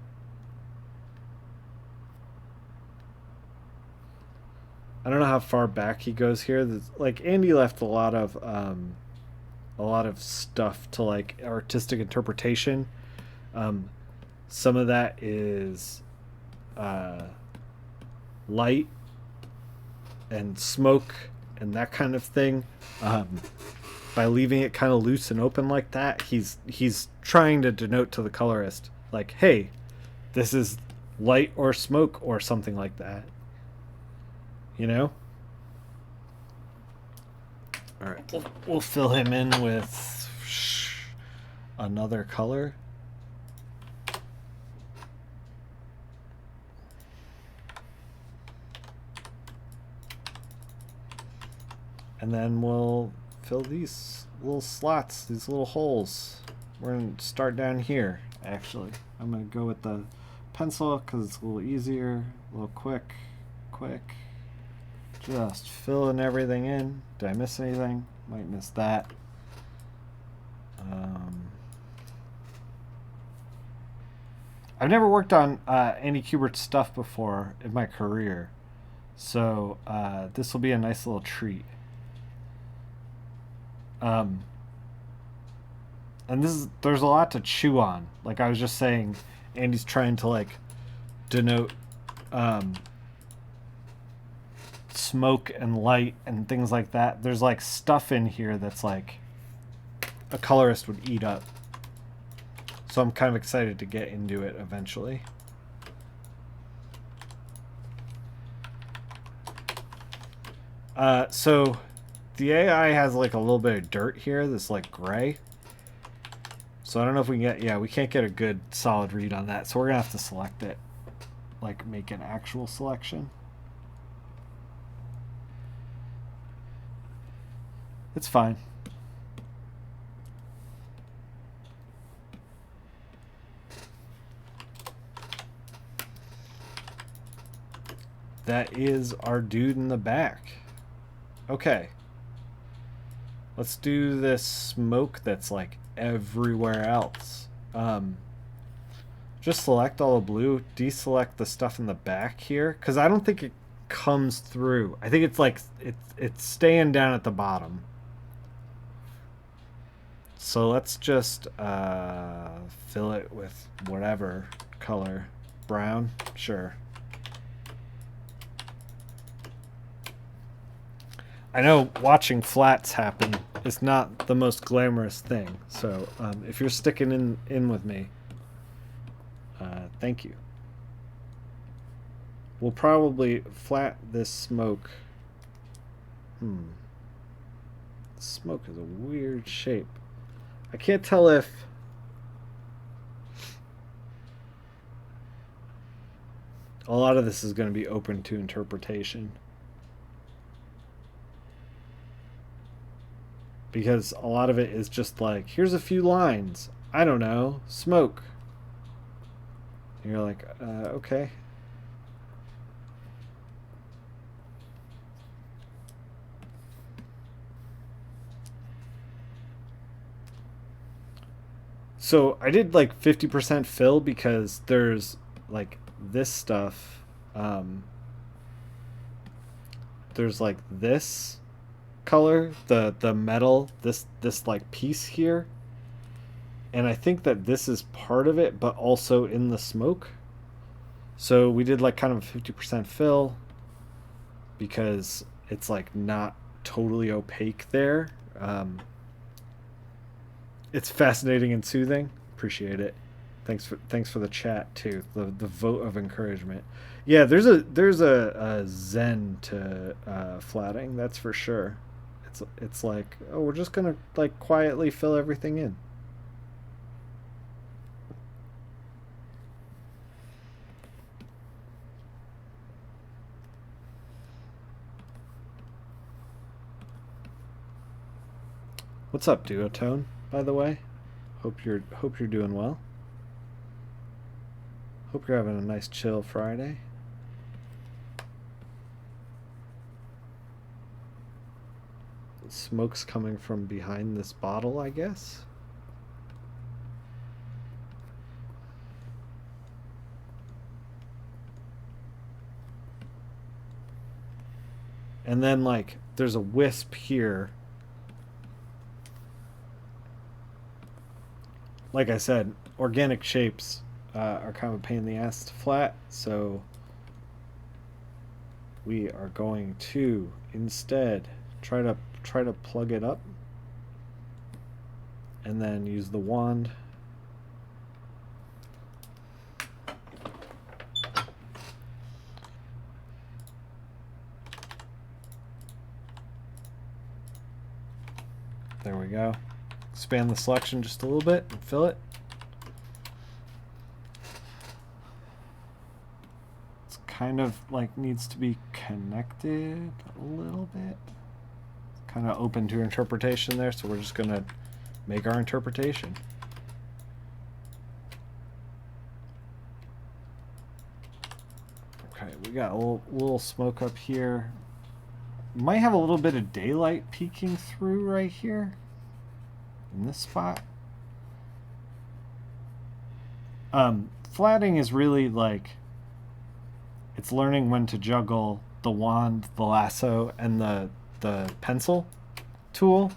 I don't know how far back he goes here. Like Andy left a lot of stuff to like artistic interpretation. Some of that is light and smoke and that kind of thing. By leaving it kind of loose and open like that, he's trying to denote to the colorist, like, hey, this is light or smoke or something like that. You know? All right, we'll fill him in with another color. And then we'll fill these little slots, these little holes. We're going to start down here, actually. I'm going to go with the pencil because it's a little easier, a little quick. Just filling everything in. Did I miss anything? Might miss that. I've never worked on Andy Kubert's stuff before in my career. So this will be a nice little treat. And there's a lot to chew on. Like I was just saying, Andy's trying to like denote smoke and light and things like that. There's like stuff in here that's like a colorist would eat up. So I'm kind of excited to get into it eventually. So the AI has like a little bit of dirt here that's like gray. So I don't know if we can get, yeah, we can't get a good solid read on that. So we're gonna have to select it, like make an actual selection. It's fine. That is our dude in the back. Okay. Let's do this smoke that's like everywhere else. Just select all the blue, deselect the stuff in the back here, because I don't think it comes through. I think it's like it's staying down at the bottom. So let's just fill it with whatever color. Brown? Sure. I know watching flats happen is not the most glamorous thing, so if you're sticking in with me, thank you. We'll probably flat this smoke. Smoke is a weird shape. I can't tell if a lot of this is going to be open to interpretation. Because a lot of it is just like, here's a few lines. I don't know, smoke. And you're like, okay. So I did like 50% fill because there's like this stuff. There's like this color, the metal, this like piece here, and I think that this is part of it, but also in the smoke. So we did like kind of 50% fill because it's like not totally opaque there. It's fascinating and soothing. Appreciate it. Thanks for the chat too. The vote of encouragement. Yeah, there's a zen to flatting. That's for sure. It's like, oh, we're just gonna like quietly fill everything in. What's up, Duotone? By the way, hope you're doing well. Hope you're having a nice chill Friday. Smoke's coming from behind this bottle, I guess. And then like there's a wisp here. Like I said, organic shapes are kind of a pain in the ass to flat, so we are going to instead try to plug it up and then use the wand. There we go. Expand the selection just a little bit and fill it. It's kind of like needs to be connected a little bit. Kind of open to interpretation there, so we're just gonna make our interpretation. Okay, we got a little smoke up here. Might have a little bit of daylight peeking through right here in this spot. Flatting is really like, it's learning when to juggle the wand, the lasso, and the pencil tool.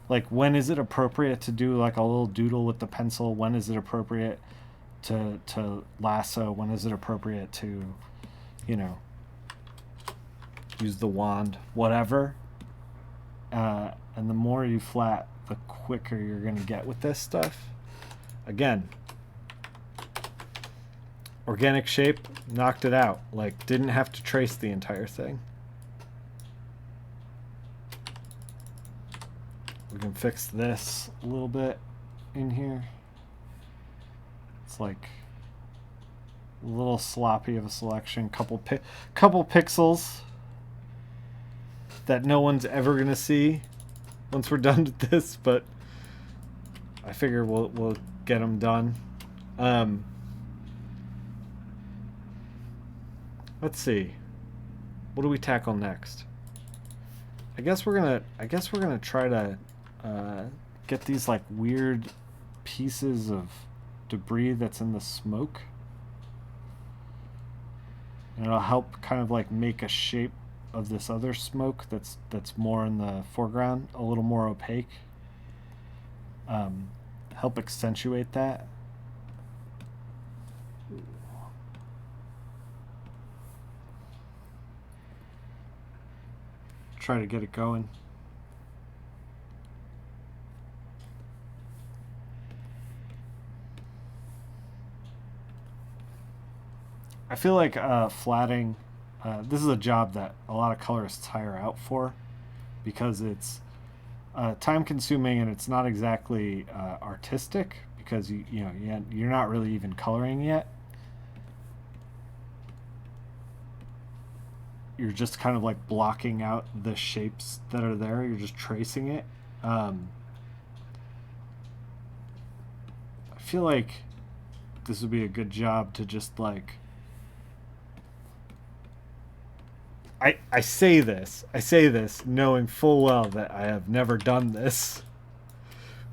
Like, when is it appropriate to do like a little doodle with the pencil? When is it appropriate to lasso? When is it appropriate to, you know, use the wand? Whatever. And the more you flat, the quicker you're going to get with this stuff. Again, organic shape, knocked it out. Like, didn't have to trace the entire thing. We can fix this a little bit in here. It's like a little sloppy of a selection. Couple pixels that no one's ever gonna see once we're done with this, but I figure we'll get them done. Let's see. What do we tackle next? I guess we're gonna try to get these like weird pieces of debris that's in the smoke, and it'll help kind of like make a shape of this other smoke that's more in the foreground, a little more opaque. help accentuate that. Try to get it going. I feel like flatting. This is a job that a lot of colorists hire out for because it's time consuming and it's not exactly artistic because you're not really even coloring yet. You're just kind of like blocking out the shapes that are there. You're just tracing it. I feel like this would be a good job to just like. I say this knowing full well that I have never done this.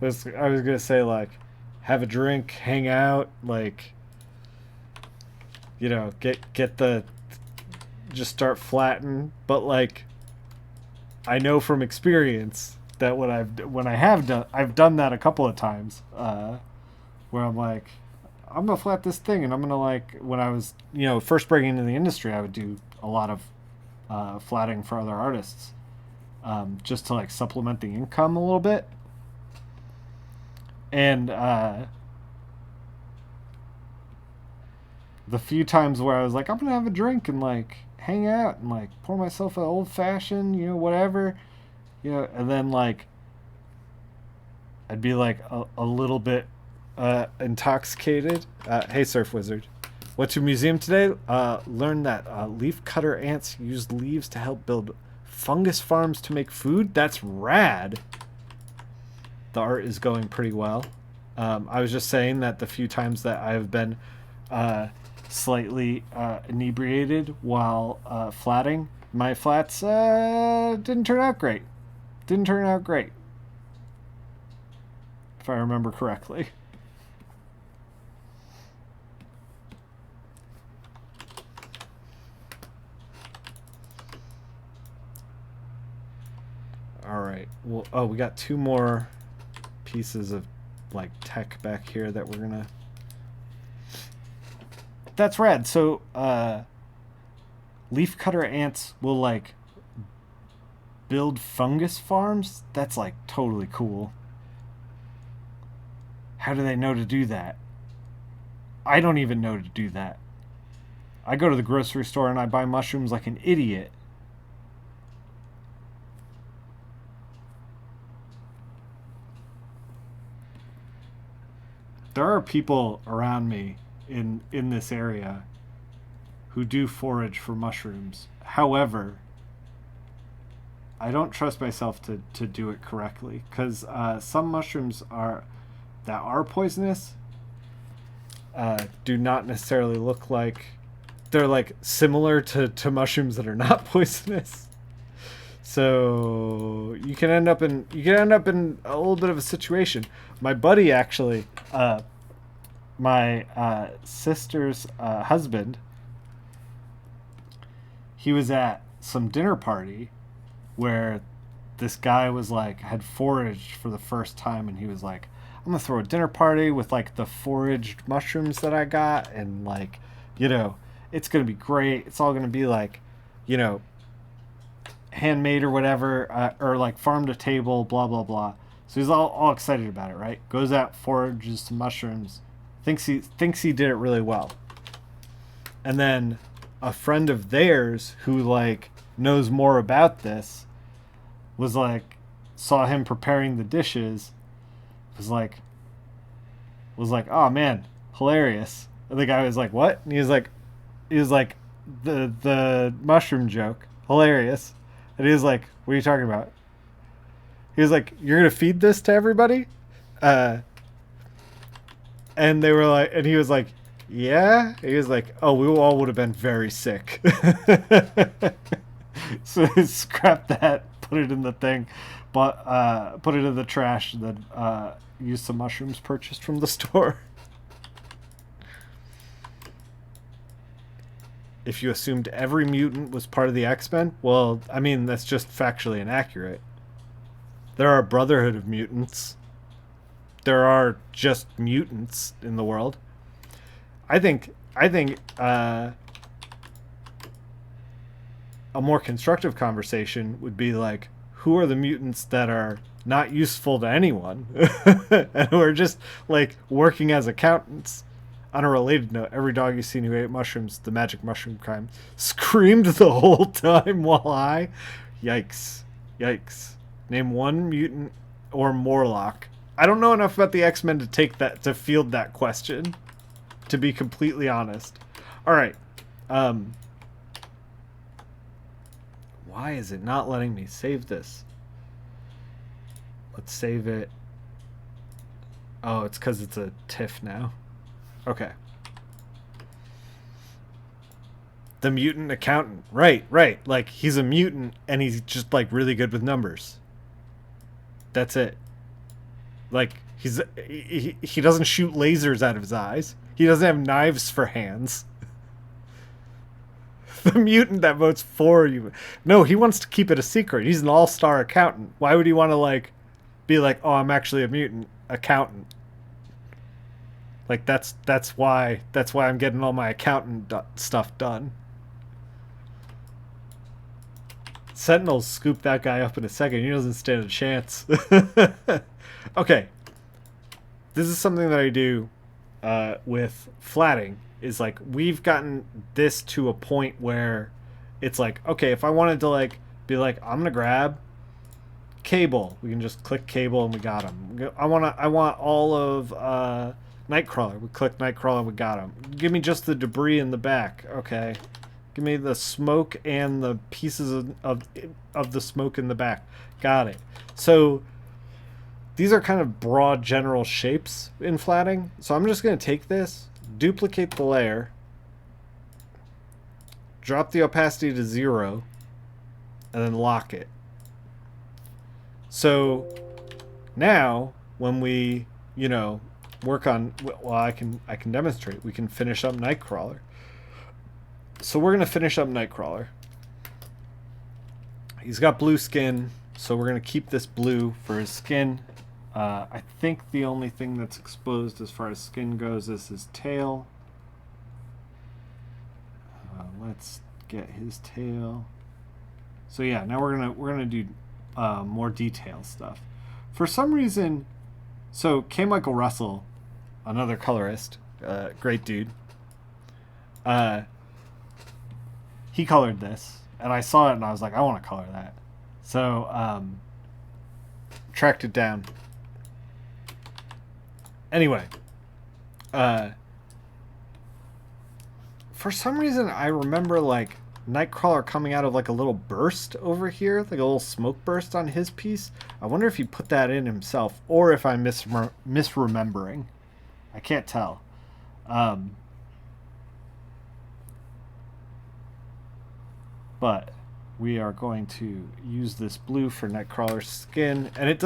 I was gonna say like, have a drink, hang out, like, get the, just start flattening. But like, I know from experience that I've done that a couple of times, where I'm like, I'm gonna flat this thing, and I'm gonna like when I was first breaking into the industry, I would do a lot of flatting for other artists, just to like supplement the income a little bit. And the few times where I was like, I'm gonna have a drink and like hang out and like pour myself an old fashioned, whatever, and then like I'd be like a little bit intoxicated. Hey, Surf Wizard. Went to a museum today. Learned that leaf cutter ants use leaves to help build fungus farms to make food. That's rad. The art is going pretty well. I was just saying that the few times that I've been slightly inebriated while flatting, my flats didn't turn out great. If I remember correctly. All right. Well, we got two more pieces of like tech back here that we're gonna. That's rad. So, leaf cutter ants will like build fungus farms. That's like totally cool. How do they know to do that? I don't even know to do that. I go to the grocery store and I buy mushrooms like an idiot. There are people around me in this area who do forage for mushrooms. However, I don't trust myself to do it correctly because some mushrooms that are poisonous do not necessarily look like they're like similar to mushrooms that are not poisonous. So you can end up in a little bit of a situation. My buddy actually, my sister's husband, he was at some dinner party where this guy was like had foraged for the first time, and he was like, I'm gonna throw a dinner party with like the foraged mushrooms that I got, and like, it's gonna be great. It's all gonna be like, handmade or whatever, or like farm to table, blah blah blah. So he's all excited about it, right? Goes out, forages some mushrooms, thinks he did it really well, and then a friend of theirs who like knows more about this was like, saw him preparing the dishes, was like, oh man, hilarious. And the guy was like, what? And he was like, the mushroom joke, hilarious. And he was like, what are you talking about? He was like, you're gonna feed this to everybody? And they were like, and he was like, yeah. And he was like, oh, we all would have been very sick. So scrap that, put it in the thing, but put it in the trash, and then use some mushrooms purchased from the store. If you assumed every mutant was part of the X-Men, well, I mean, that's just factually inaccurate. There are a brotherhood of mutants. there are just mutants in the world. I think a more constructive conversation would be like, who are the mutants that are not useful to anyone and who are just like working as accountants? On a related note, every dog you've seen who ate mushrooms, the magic mushroom kind, screamed the whole time while high. Yikes. Yikes. Name one mutant or Morlock. I don't know enough about the X-Men to field that question, to be completely honest. Alright. Why is it not letting me save this? Let's save it. Oh, it's because it's a TIFF now. Okay. The mutant accountant. Right. Like, he's a mutant, and he's just, like, really good with numbers. That's it. Like, he doesn't shoot lasers out of his eyes. He doesn't have knives for hands. The mutant that votes for you. No, he wants to keep it a secret. He's an all-star accountant. Why would he want to, like, be like, oh, I'm actually a mutant accountant? Like, that's why I'm getting all my accountant stuff done. Sentinels scoop that guy up in a second. He doesn't stand a chance. Okay. This is something that I do with flatting. Is like, we've gotten this to a point where it's like, okay, if I wanted to like be like, I'm gonna grab Cable, we can just click Cable and we got him. I want all of Nightcrawler. We click Nightcrawler, we got him. Give me just the debris in the back. Okay. Give me the smoke and the pieces of the smoke in the back. Got it. So these are kind of broad general shapes in flatting. So I'm just going to take this, duplicate the layer, drop the opacity to 0, and then lock it. So now when we, you know, work on, well, I can demonstrate. We can finish up Nightcrawler. So we're going to finish up Nightcrawler. He's got blue skin, so we're going to keep this blue for his skin. I think the only thing that's exposed as far as skin goes is his tail. Let's get his tail. So yeah, now we're gonna do more detail stuff. For some reason, so K. Michael Russell, another colorist, great dude. He colored this, and I saw it, and I was like, I want to color that. So tracked it down. Anyway, for some reason, I remember like Nightcrawler coming out of like a little burst over here, like a little smoke burst on his piece. I wonder if he put that in himself, or if I'm misremembering. I can't tell. But we are going to use this blue for Nightcrawler's skin, and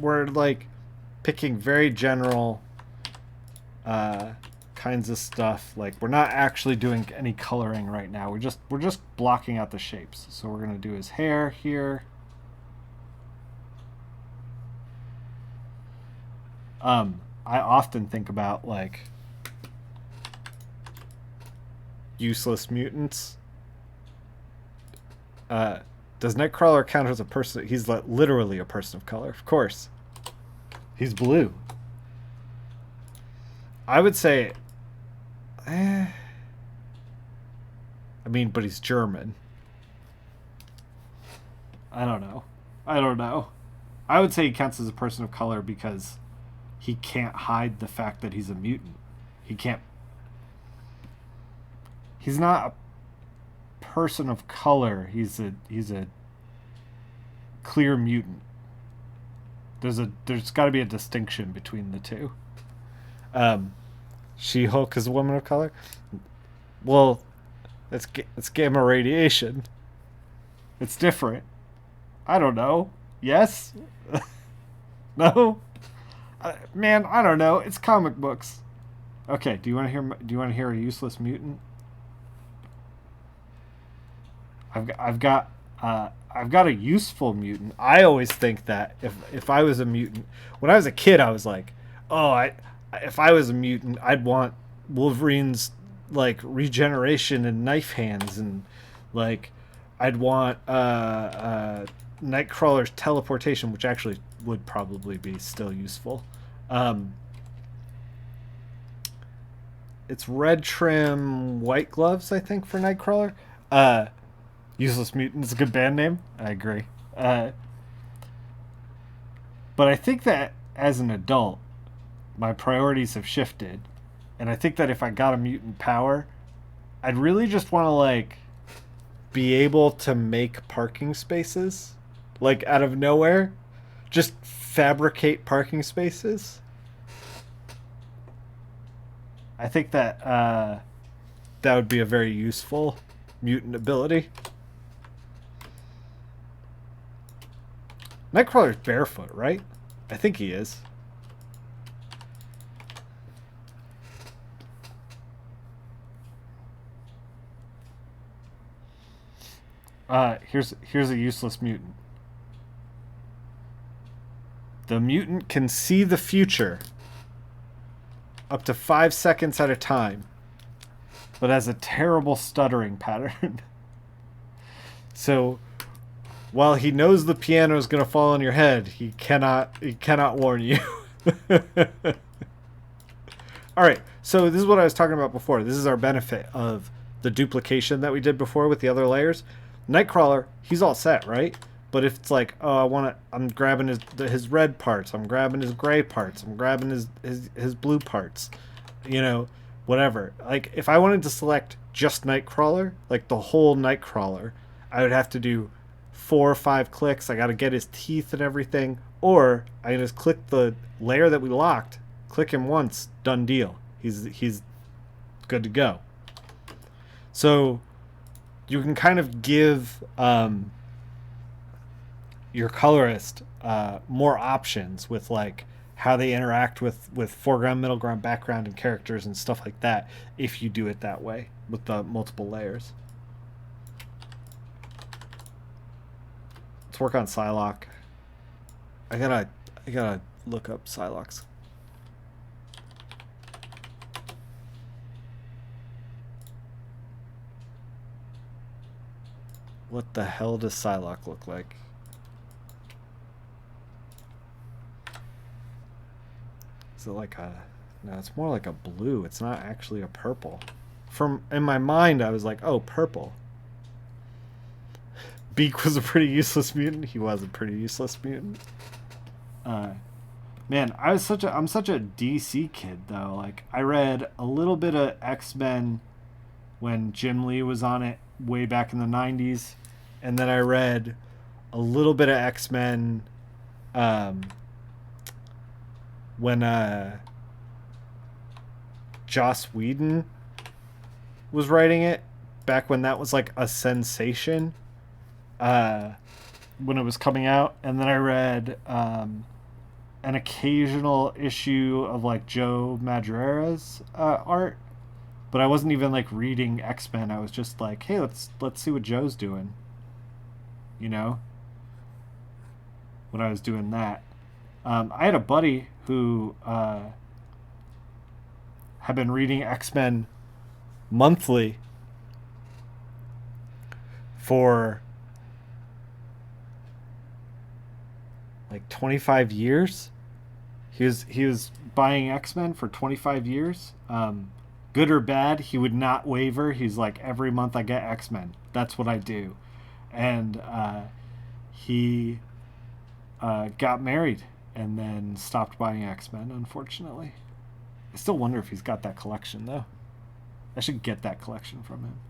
we're like picking very general kinds of stuff. Like, we're not actually doing any coloring right now. We're just blocking out the shapes. So we're gonna do his hair here. I often think about like useless mutants. Does Nightcrawler count as a person? He's literally a person of color, of course. He's blue. I would say, I mean, but he's German. I don't know. I would say he counts as a person of color because he can't hide the fact that he's a mutant. He's not a person of color. He's a clear mutant. There's got to be a distinction between the two. She-Hulk is a woman of color. Well, it's gamma radiation. It's different. I don't know. Yes? No? Man, I don't know. It's comic books. Okay, do you want to hear a useless mutant? I've got I've got a useful mutant. I always think that if I was a mutant, when I was a kid, I was like, oh, I if I was a mutant, I'd want Wolverine's like regeneration and knife hands, and like I'd want Nightcrawler's teleportation, which actually would probably be still useful. Um, it's red trim, white gloves, I think, for Nightcrawler. Useless Mutant is a good band name. I agree. But I think that as an adult, my priorities have shifted, and I think that if I got a mutant power, I'd really just want to like be able to make parking spaces, like out of nowhere, just fabricate parking spaces. I think that that would be a very useful mutant ability. Nightcrawler's barefoot, right? I think he is. Here's a useless mutant. The mutant can see the future up to 5 seconds at a time, but has a terrible stuttering pattern. So while he knows the piano is going to fall on your head, he cannot warn you. All right, so this is what I was talking about before. This is our benefit of the duplication that we did before with the other layers. Nightcrawler, he's all set, right? But if it's like, oh, I'm grabbing his red parts, I'm grabbing his gray parts, I'm grabbing his blue parts, you know, whatever. Like, if I wanted to select just Nightcrawler, like the whole Nightcrawler, I would have to do 4 or 5 clicks. I got to get his teeth and everything, or I can just click the layer that we locked, click him once, done deal. He's good to go. So you can kind of give your colorist more options with like how they interact with foreground, middle ground, background, and characters and stuff like that if you do it that way with the multiple layers. Let's work on Psylocke. I gotta look up Psylocke's. What the hell does Psylocke look like? Is it like a... No, it's more like a blue. It's not actually a purple. In my mind, I was like, oh, purple. Beak was a pretty useless mutant. He was a pretty useless mutant. Man, I'm such a DC kid, though. Like, I read a little bit of X-Men when Jim Lee was on it way back in the 90s. And then I read a little bit of X-Men when Joss Whedon was writing it, back when that was like a sensation when it was coming out. And then I read an occasional issue of like Joe Madureira's art, but I wasn't even like reading X-Men. I was just like, hey, let's see what Joe's doing, you know, when I was doing that. I had a buddy who had been reading X-Men monthly for like 25 years. He was buying X-Men for 25 years. Good or bad, he would not waver. He's like, every month I get X-Men. That's what I do. And he got married and then stopped buying X-Men, unfortunately. I still wonder if he's got that collection, though. I should get that collection from him.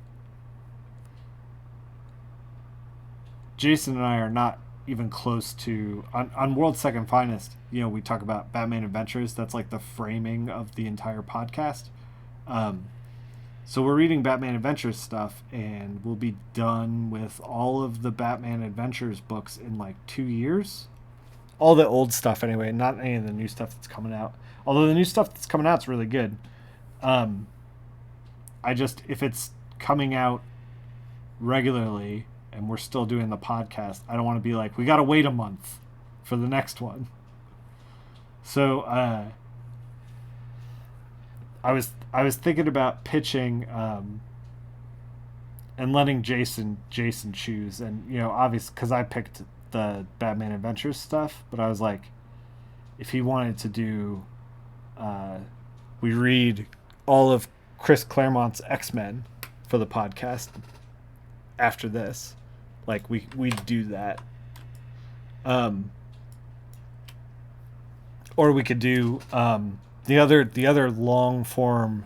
Jason and I are not even close to... On World's Second Finest, you know, we talk about Batman Adventures. That's like the framing of the entire podcast. So we're reading Batman Adventures stuff, and we'll be done with all of the Batman Adventures books in like 2 years. All the old stuff, anyway, not any of the new stuff that's coming out. Although the new stuff that's coming out is really good. If it's coming out regularly and we're still doing the podcast, I don't want to be like, we got to wait a month for the next one. So I was thinking about pitching and letting Jason choose, and obviously because I picked the Batman Adventures stuff, but I was like, if he wanted to do, we read all of Chris Claremont's X-Men for the podcast after this, like we do that, or we could do the other long form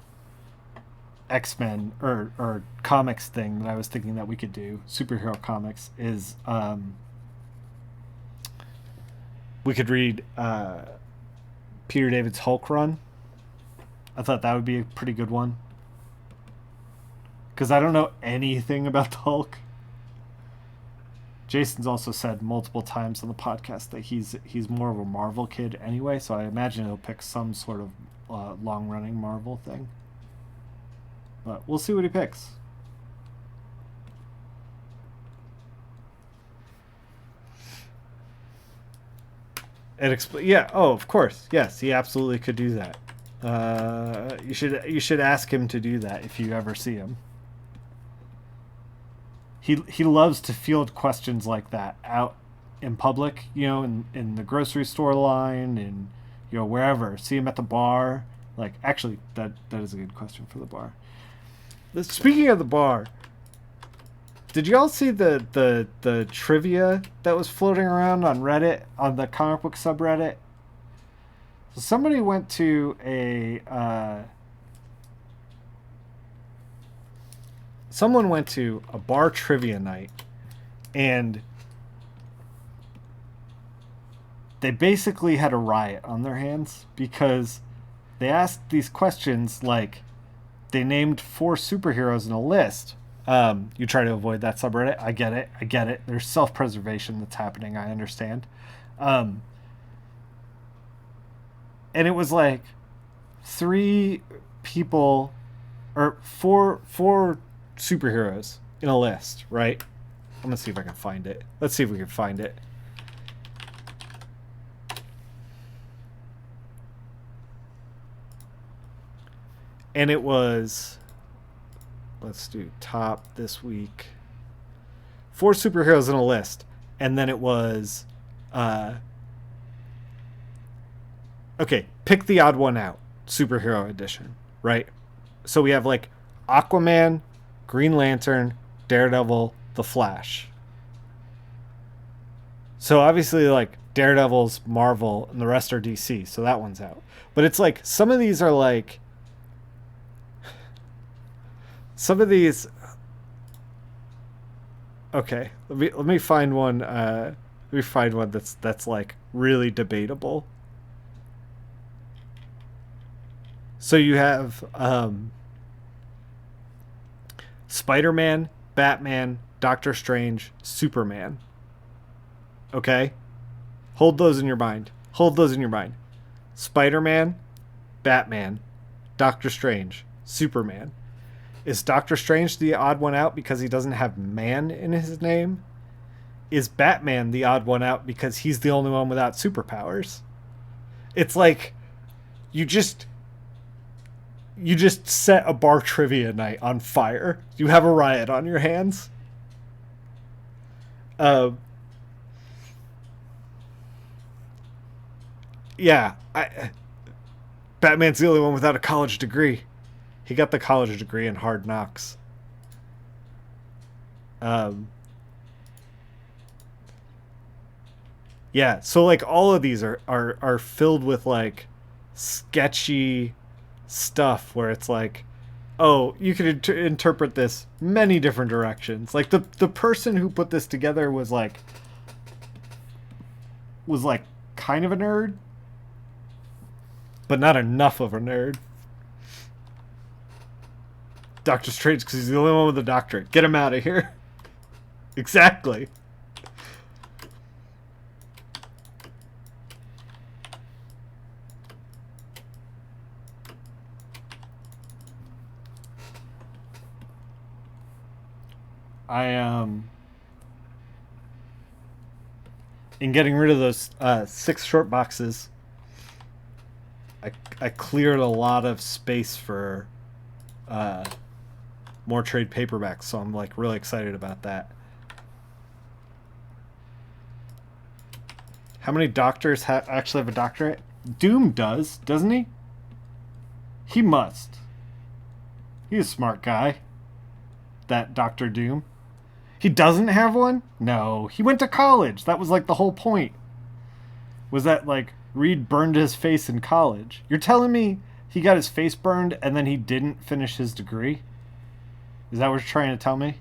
X-Men or comics thing that I was thinking that we could do, superhero comics, is we could read Peter David's Hulk run. I thought that would be a pretty good one, because I don't know anything about the Hulk. Jason's also said multiple times on the podcast that he's more of a Marvel kid anyway, so I imagine he'll pick some sort of long-running Marvel thing. But we'll see what he picks. Yeah. Oh, of course. Yes, he absolutely could do that. You should ask him to do that if you ever see him. He loves to field questions like that out in public, in the grocery store line, and wherever. See him at the bar. Like, actually, that is a good question for the bar. Speaking of the bar, did you all see the trivia that was floating around on Reddit, on the comic book subreddit? So somebody went to someone went to a bar trivia night, and they basically had a riot on their hands because they asked these questions like, they named 4 superheroes in a list. You try to avoid that subreddit. I get it. There's self-preservation that's happening. I understand. And it was like 3 people, or four superheroes in a list, right? I'm gonna see if I can find it. Let's see if we can find it. And it was, let's do top this week. 4 superheroes in a list. And then it was, okay, pick the odd one out. Superhero edition, right? So we have like Aquaman, Green Lantern, Daredevil, The Flash. So obviously, like, Daredevil's Marvel and the rest are DC, so that one's out. But it's like, some of these are like, okay, let me find one. Let me find one that's like really debatable. So you have Spider-Man, Batman, Doctor Strange, Superman. Okay? Hold those in your mind. Spider-Man, Batman, Doctor Strange, Superman. Is Doctor Strange the odd one out because he doesn't have man in his name? Is Batman the odd one out because he's the only one without superpowers? It's like, you just set a bar trivia night on fire. You have a riot on your hands. Yeah, Batman's the only one without a college degree. He got the college degree in Hard Knocks. Yeah, so like all of these are filled with like sketchy stuff where it's like, oh, you could interpret this many different directions. Like the person who put this together was like kind of a nerd, but not enough of a nerd. Doctor Strange, because he's the only one with a doctorate. Get him out of here. Exactly. In getting rid of those 6 short boxes, I cleared a lot of space for more trade paperbacks, so I'm like really excited about that. How many doctors actually have a doctorate? Doom does, doesn't he? He must. He's a smart guy. That Dr. Doom. He doesn't have one? No. He went to college. That was like the whole point. Was that like Reed burned his face in college? You're telling me he got his face burned and then he didn't finish his degree? Is that what you're trying to tell me?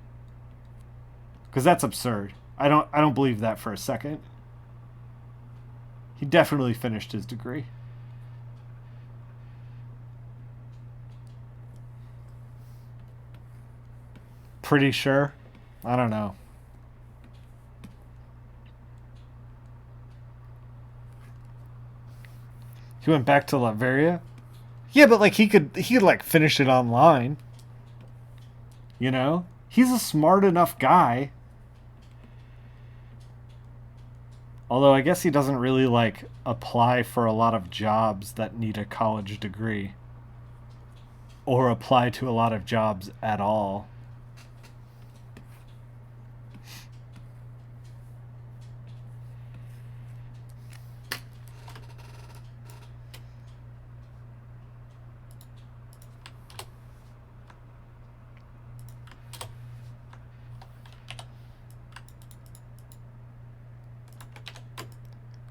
Because that's absurd. I don't believe that for a second. He definitely finished his degree. Pretty sure. I don't know. He went back to Latveria? Yeah, but like he could like finish it online. You know? He's a smart enough guy. Although I guess he doesn't really like apply for a lot of jobs that need a college degree. Or apply to a lot of jobs at all.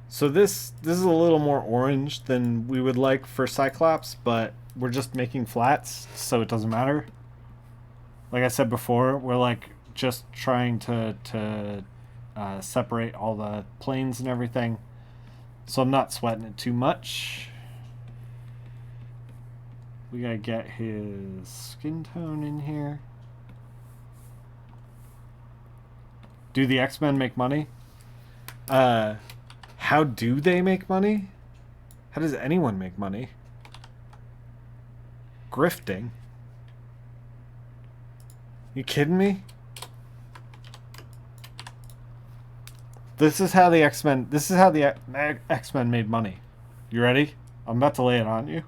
So this is a little more orange than we would like for Cyclops, but we're just making flats, so it doesn't matter. Like I said before, we're like just trying to separate all the planes and everything, so I'm not sweating it too much. We gotta get his skin tone in here. Do the X-Men make money? How do they make money? How does anyone make money? Grifting? You kidding me? This is how the X-Men made money. You ready? I'm about to lay it on you.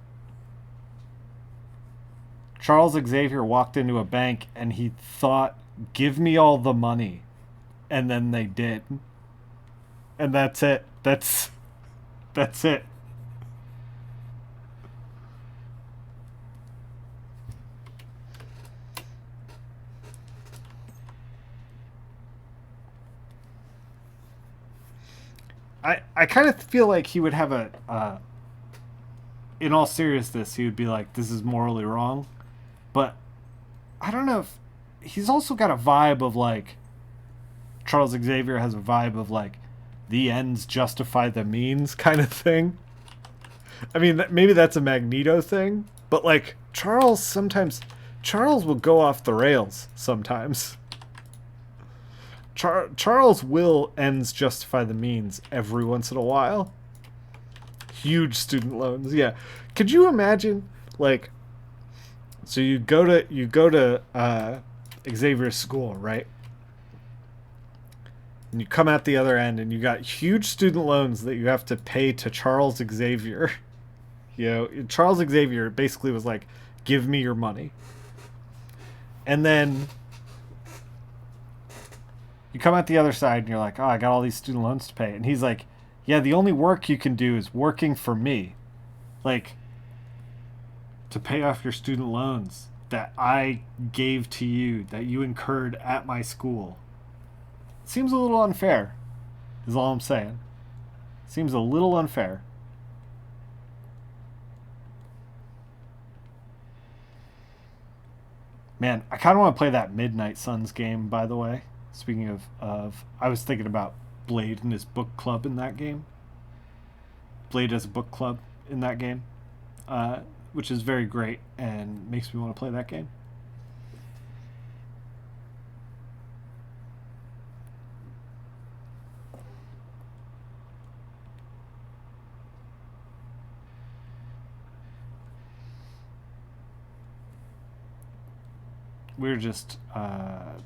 Charles Xavier walked into a bank and he thought, "Give me all the money." And then they did. And that's it. That's it. I kind of feel like he would have a in all seriousness, he would be like, this is morally wrong. But I don't know if he's also got a vibe of like, Charles Xavier has a vibe of like, the ends justify the means kind of thing. I mean, maybe that's a Magneto thing, but like Charles will go off the rails sometimes. Charles will ends justify the means every once in a while. Huge student loans, yeah. Could you imagine, like, so you go to Xavier's school, right? And you come out the other end and you got huge student loans that you have to pay to Charles Xavier. You know, Charles Xavier basically was like, give me your money. And then you come out the other side and you're like, oh, I got all these student loans to pay. And he's like, yeah, the only work you can do is working for me. Like, to pay off your student loans that I gave to you, that you incurred at my school. Seems a little unfair, is all I'm saying. Seems a little unfair. Man, I kind of want to play that Midnight Suns game, by the way. Speaking of, I was thinking about Blade and his book club in that game. Blade has a book club in that game, which is very great and makes me want to play that game. We're just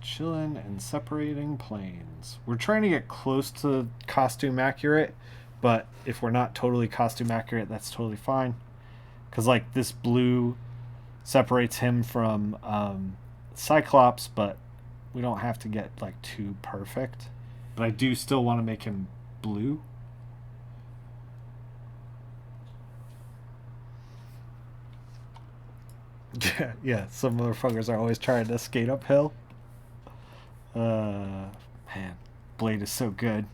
chilling and separating planes. We're trying to get close to costume accurate, but if we're not totally costume accurate, that's totally fine. Because, like, this blue separates him from Cyclops, but we don't have to get, like, too perfect. But I do still want to make him blue. Yeah, some motherfuckers are always trying to skate uphill. Man, Blade is so good.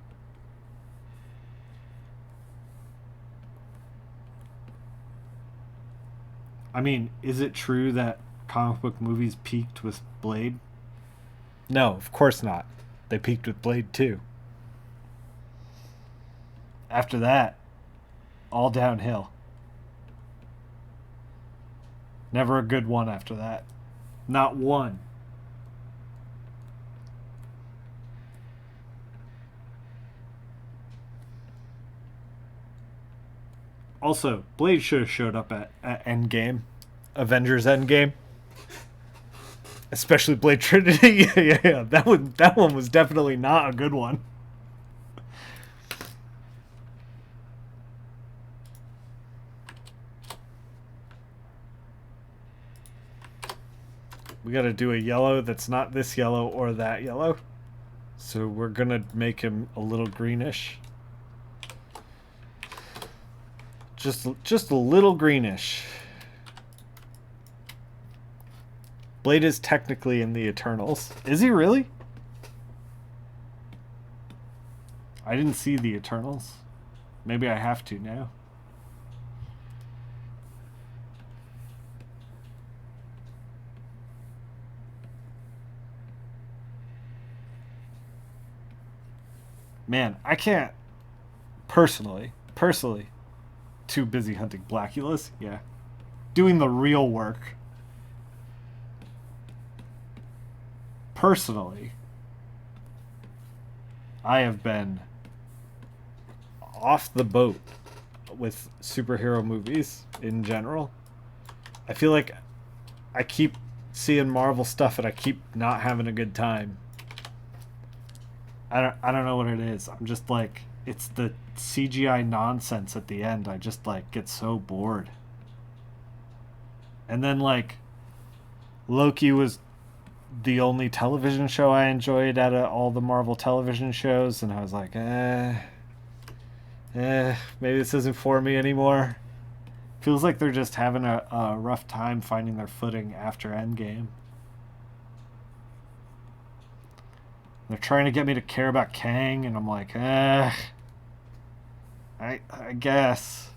I mean, is it true that comic book movies peaked with Blade? No, of course not. They peaked with Blade too. After that, all downhill. Never a good one after that. Not one. Also, Blade should have showed up at Endgame. Avengers Endgame. Especially Blade Trinity. Yeah. That one was definitely not a good one. We gotta do a yellow that's not this yellow or that yellow. So we're gonna make him a little greenish. Just a little greenish. Blade is technically in the Eternals. Is he really? I didn't see the Eternals. Maybe I have to now. Man, I can't personally too busy hunting Blackulas. Yeah. Doing the real work. Personally, I have been off the boat with superhero movies in general. I feel like I keep seeing Marvel stuff and I keep not having a good time. I don't know what it is. I'm just like, it's the CGI nonsense at the end. I just like get so bored. And then like Loki was the only television show I enjoyed out of all the Marvel television shows, and I was like, maybe this isn't for me anymore. Feels like they're just having a rough time finding their footing after Endgame. They're trying to get me to care about Kang, and I'm like, I guess.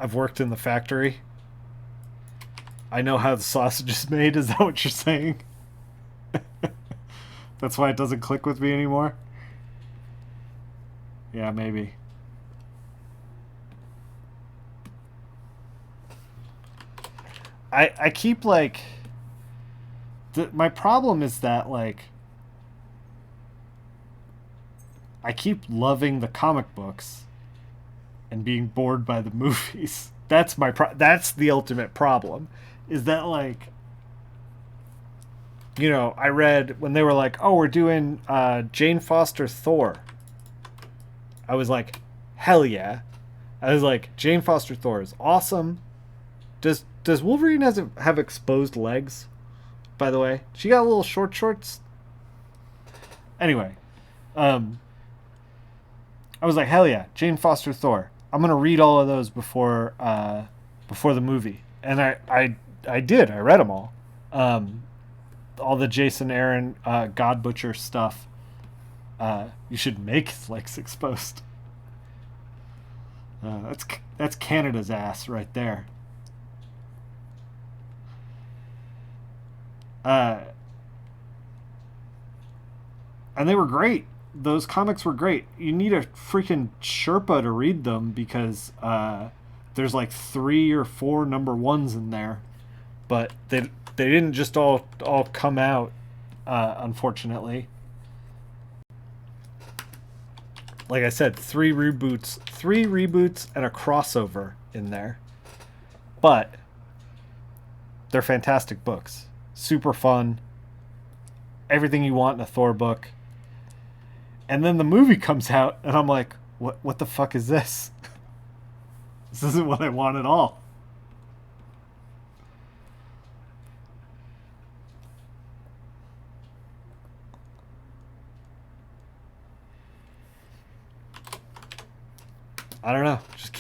I've worked in the factory. I know how the sausage is made. Is that what you're saying? That's why it doesn't click with me anymore? Yeah, maybe. I keep like... my problem is that like... I keep loving the comic books and being bored by the movies. That's that's the ultimate problem. Is that like, you know, I read when they were like, "Oh, we're doing Jane Foster Thor." I was like, "Hell yeah!" I was like, "Jane Foster Thor is awesome." Does Wolverine have exposed legs? By the way, she got little short shorts. Anyway, I was like, "Hell yeah, Jane Foster Thor." I'm gonna read all of those before the movie, and I did. I read them all. All the Jason Aaron God Butcher stuff. You should make his legs exposed. That's Canada's ass right there. And they were great. Those comics were great. You need a freaking Sherpa to read them because there's like 3 or 4 number ones in there, but they didn't just all come out, unfortunately. like I said, three reboots and a crossover in there. But they're fantastic books. Super fun. Everything you want in a Thor book. And then the movie comes out and I'm like, what the fuck is this? This isn't what I want at all. I don't know. Just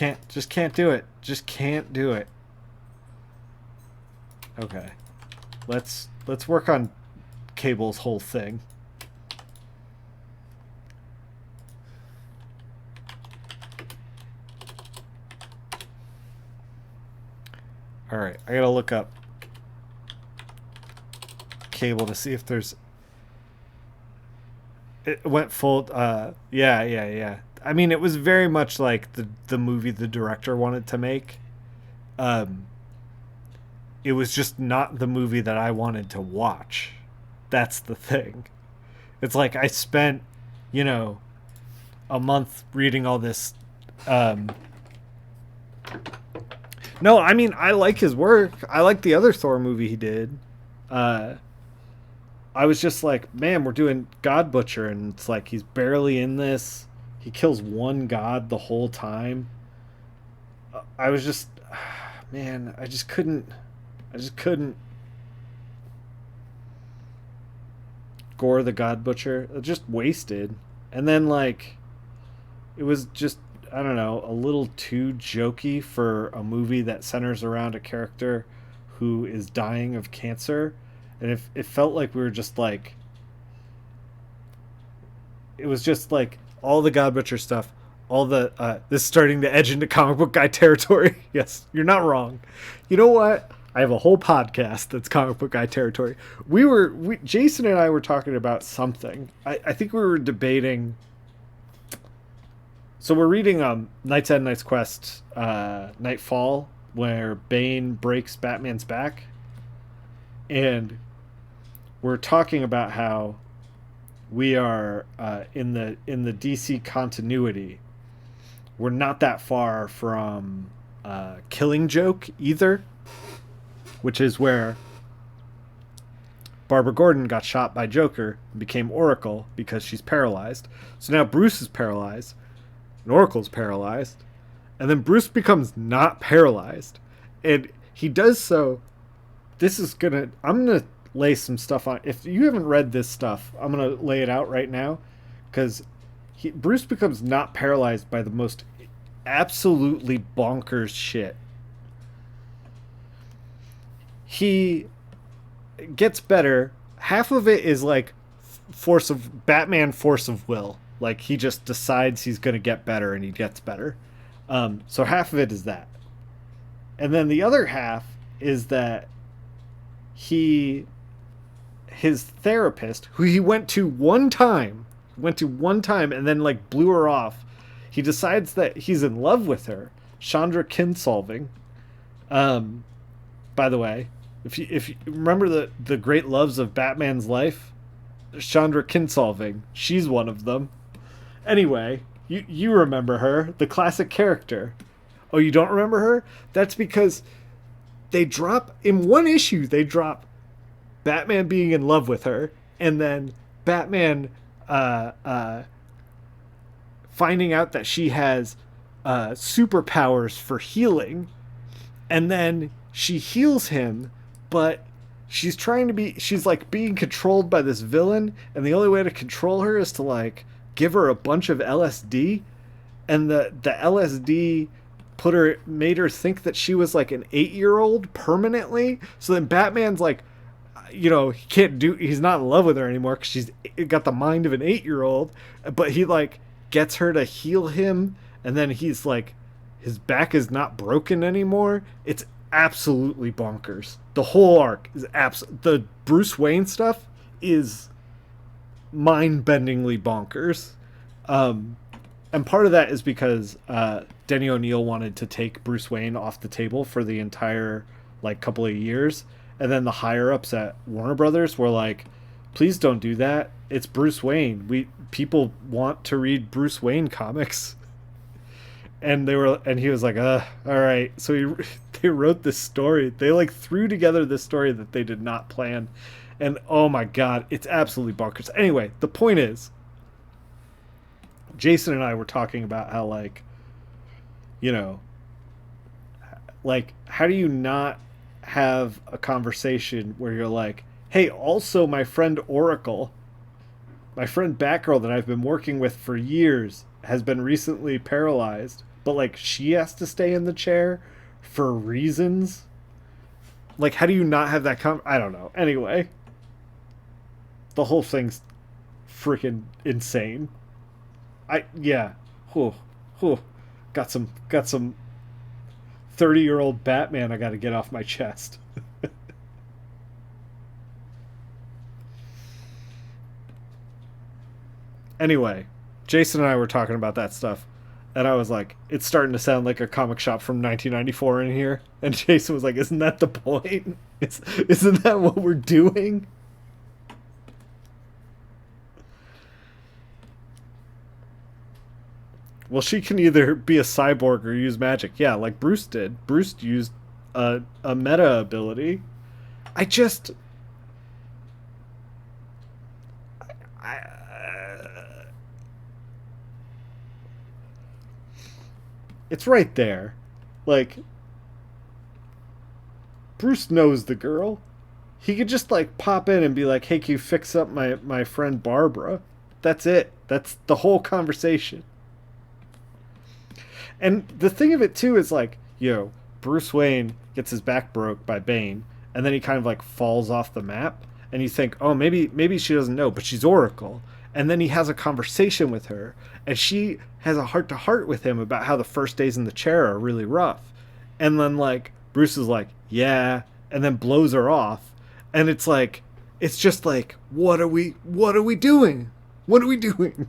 can't do it. Just can't do it. Okay. Let's work on Cable's whole thing. All right, I gotta look up Cable to see if there's. It went full. Yeah. I mean, it was very much like the movie the director wanted to make. It was just not the movie that I wanted to watch. That's the thing. It's like I spent, a month reading all this. No, I mean, I like his work. I like the other Thor movie he did. I was just like, man, we're doing God Butcher, and it's like he's barely in this. He kills one god the whole time. I was just, man, I just couldn't. Gore the God Butcher. Just wasted. And then, like, it was just, I don't know, a little too jokey for a movie that centers around a character who is dying of cancer. And it felt like we were just like, it was just like all the God Butcher stuff, all the, this is starting to edge into comic book guy territory. Yes, you're not wrong. You know what? I have a whole podcast that's comic book guy territory. Jason and I were talking about something. I think we were debating. So we're reading Knight's End, Knight's Quest, Nightfall, where Bane breaks Batman's back. And we're talking about how we are in the DC continuity. We're not that far from Killing Joke either, which is where Barbara Gordon got shot by Joker and became Oracle because she's paralyzed. So now Bruce is paralyzed and Oracle's paralyzed, and then Bruce becomes not paralyzed, and he does so. I'm gonna lay some stuff on. If you haven't read this stuff, I'm gonna lay it out right now, because Bruce becomes not paralyzed by the most absolutely bonkers shit. He gets better. Half of it is like Batman force of will. Like, he just decides he's going to get better and he gets better. So half of it is that. And then the other half is that his therapist, who he went to one time and then like blew her off. He decides that he's in love with her, Chandra Kinsolving. By the way, if you remember the great loves of Batman's life, Chandra Kinsolving, she's one of them. Anyway, you remember her, the classic character. Oh, you don't remember her? That's because in one issue they drop Batman being in love with her, and then Batman finding out that she has superpowers for healing, and then she heals him, but she's like being controlled by this villain, and the only way to control her is to like give her a bunch of LSD, and the LSD made her think that she was like an 8-year-old permanently. So then Batman's like, he's not in love with her anymore because she's got the mind of an 8-year-old, but he like gets her to heal him, and then he's like, his back is not broken anymore. It's absolutely bonkers. The whole arc is the Bruce Wayne stuff is mind-bendingly bonkers. And part of that is because Denny O'Neil wanted to take Bruce Wayne off the table for the entire like couple of years, and then the higher ups at Warner Brothers were like, Please don't do that. It's Bruce Wayne. We people want to read Bruce Wayne comics." And he was like, all right." So they wrote this story. They like threw together this story that they did not plan. And oh my god, it's absolutely bonkers. Anyway, the point is, Jason and I were talking about how, like, you know, like, how do you not have a conversation where you're like, "Hey, also my friend Oracle, my friend Batgirl that I've been working with for years, has been recently paralyzed, but like she has to stay in the chair for reasons." Like, how do you not have that I don't know. Anyway, the whole thing's freaking insane. Yeah. Whew, whew. Got some 30-year-old Batman I got to get off my chest. Anyway, Jason and I were talking about that stuff, and I was like, "It's starting to sound like a comic shop from 1994 in here." And Jason was like, "Isn't that the point? Isn't that what we're doing?" Well, she can either be a cyborg or use magic. Yeah, like Bruce did. Bruce used a meta ability. I just. I, it's right there. Like, Bruce knows the girl. He could just like pop in and be like, "Hey, can you fix up my friend Barbara?" That's it. That's the whole conversation. And the thing of it too is like, Bruce Wayne gets his back broke by Bane, and then he kind of like falls off the map, and you think, "Oh, maybe she doesn't know, but she's Oracle." And then he has a conversation with her, and she has a heart to heart with him about how the first days in the chair are really rough. And then like Bruce is like, "Yeah," and then blows her off, and it's just like, what are we doing? What are we doing?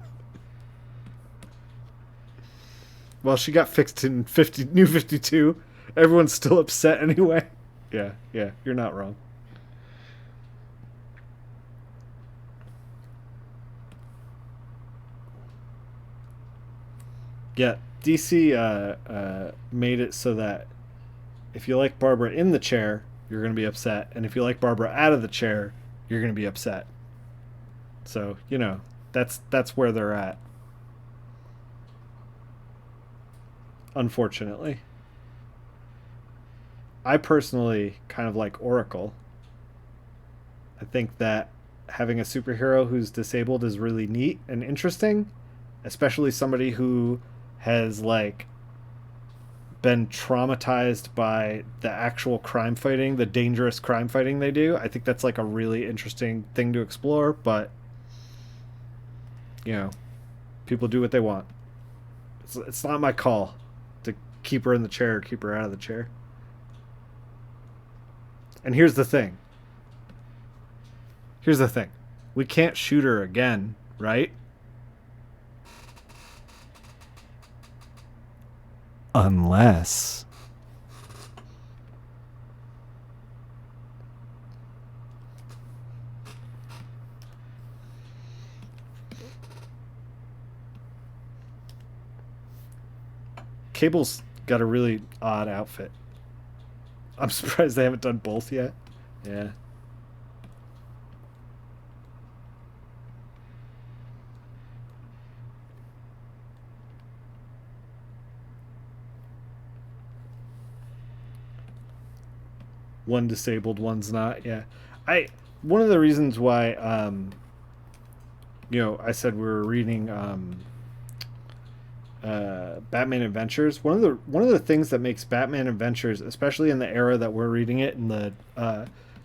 Well, she got fixed in New 52. Everyone's still upset anyway. Yeah, you're not wrong. Yeah, DC made it so that if you like Barbara in the chair, you're going to be upset, and if you like Barbara out of the chair, you're going to be upset. So that's where they're at. Unfortunately, I personally kind of like Oracle. I think that having a superhero who's disabled is really neat and interesting, especially somebody who has like been traumatized by the actual crime fighting, the dangerous crime fighting they do. I think that's like a really interesting thing to explore, but you know, people do what they want. It's not my call to keep her in the chair or keep her out of the chair. And here's the thing. Here's the thing. We can't shoot her again, right? Unless Cable's got a really odd outfit. I'm surprised they haven't done both yet. Yeah. One disabled, one's not. Yeah. I One of the reasons why I said we were reading Batman Adventures. One of the things that makes Batman Adventures, especially in the era that we're reading it in the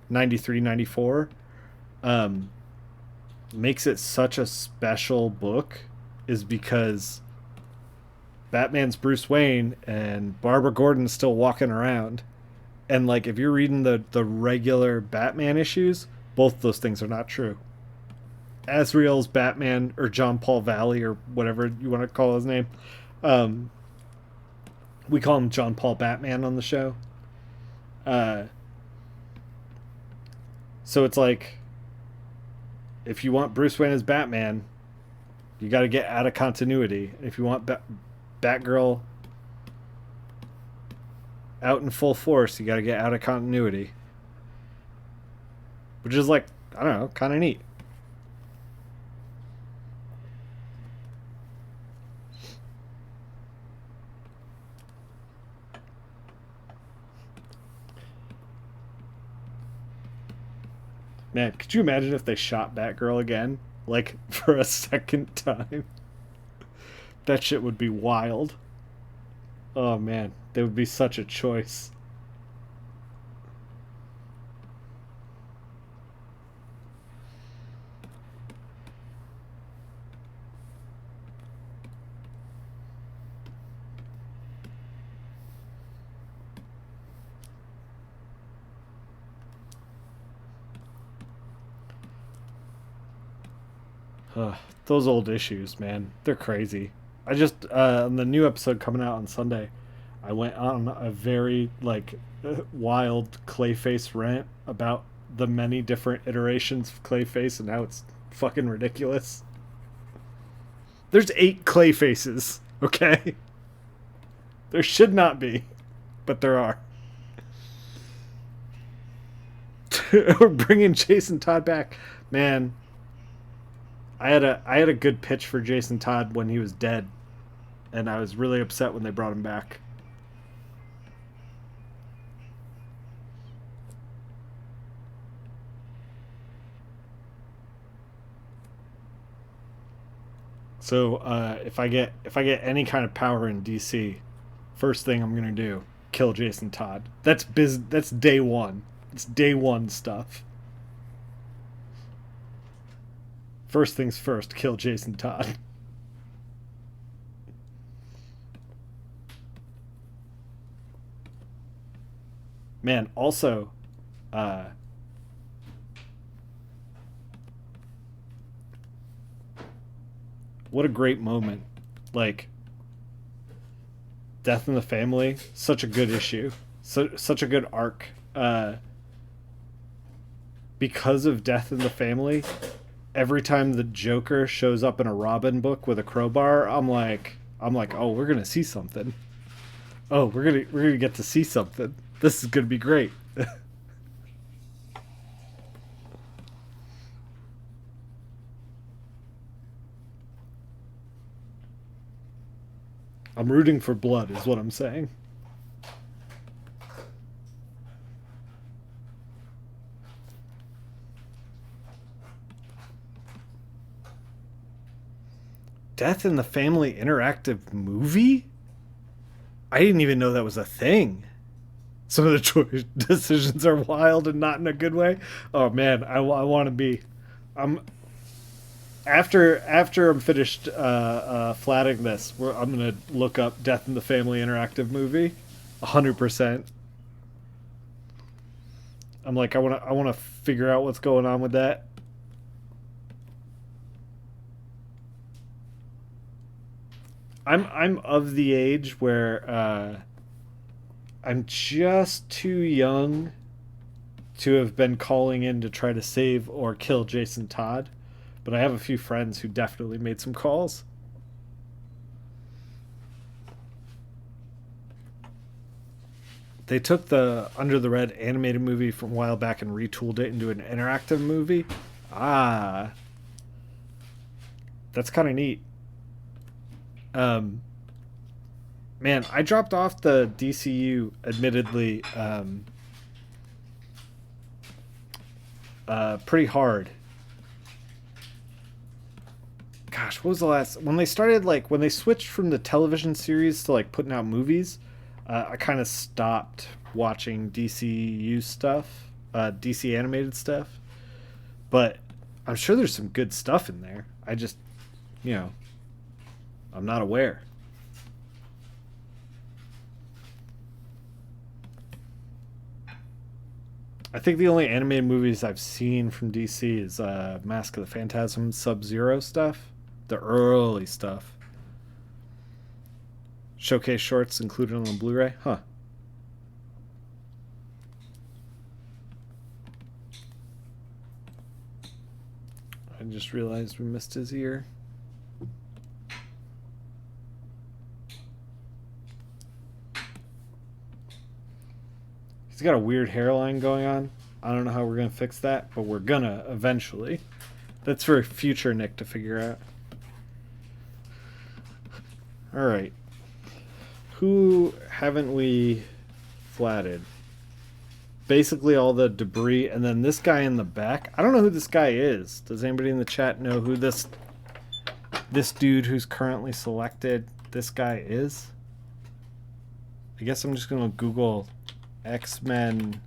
93, 94, makes it such a special book is because Batman's Bruce Wayne and Barbara Gordon's still walking around. And like if you're reading the regular Batman issues, both those things are not true. Azrael's Batman, or John Paul Valley, or whatever you want to call his name. Um, we call him John Paul Batman on the show. Uh, so it's like if you want Bruce Wayne as Batman, you got to get out of continuity. If you want Batgirl out in full force, you got to get out of continuity. Which is like, I don't know, kind of neat. Man, could you imagine if they shot Batgirl again? Like, for a second time? That shit would be wild. Oh, man. They would be such a choice. Those old issues, man. They're crazy. I just, on the new episode coming out on Sunday, I went on a very, like, wild Clayface rant about the many different iterations of Clayface and how it's fucking ridiculous. There's 8 Clayfaces, okay? There should not be, but there are. We're bringing Jason Todd back. Man, I had a good pitch for Jason Todd when he was dead, and I was really upset when they brought him back. So if I get any kind of power in DC, first thing I'm gonna do, kill Jason Todd. That's day one. It's day one stuff. First things first, kill Jason Todd. Man, also, what a great moment. Like, Death in the Family, such a good issue. Such a good arc. Because of Death in the Family, every time the Joker shows up in a Robin book with a crowbar, I'm like, oh, we're gonna see something. Oh, we're gonna get to see something. This is gonna be great. I'm rooting for blood, is what I'm saying. Death in the Family interactive movie? I didn't even know that was a thing. Some of the choice decisions are wild and not in a good way. Oh man, I want to be. I'm after I'm finished flatting this. I'm gonna look up Death in the Family interactive movie, 100%. I'm like, I want to figure out what's going on with that. I'm of the age where I'm just too young to have been calling in to try to save or kill Jason Todd, but I have a few friends who definitely made some calls. They took the Under the Red animated movie from a while back and retooled it into an interactive movie. Ah, that's kind of neat. Man, I dropped off the DCU admittedly pretty hard. Gosh, what was the last when they started, like when they switched from the television series to like putting out movies? I kind of stopped watching DCU stuff, DC animated stuff, but I'm sure there's some good stuff in there. I just, you know, I'm not aware. I think the only animated movies I've seen from DC is Mask of the Phantasm, Sub-Zero stuff, the early stuff. Showcase shorts included on the Blu-ray, huh? I just realized we missed his ear. He's got a weird hairline going on. I don't know how we're going to fix that, but we're going to eventually. That's for future Nick to figure out. Alright. Who haven't we flatted? Basically all the debris, and then this guy in the back. I don't know who this guy is. Does anybody in the chat know who this dude who's currently selected, this guy is? I guess I'm just going to Google X-Men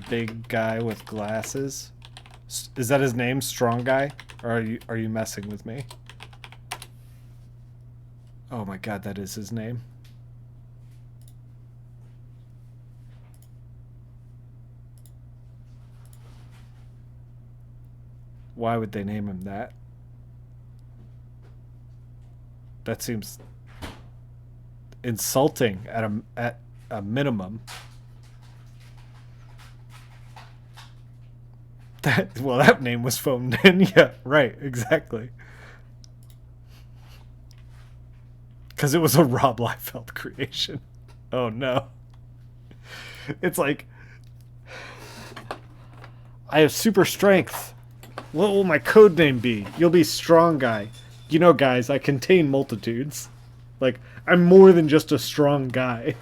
big guy with glasses. Is that his name, Strong Guy? Or are you messing with me? Oh my god, that is his name. Why would they name him that? That seems insulting at a minimum. That name was phoned in. Yeah, right, exactly. Because it was a Rob Liefeld creation. Oh no. It's like, I have super strength. What will my code name be? You'll be Strong Guy. You know, guys, I contain multitudes. Like, I'm more than just a strong guy.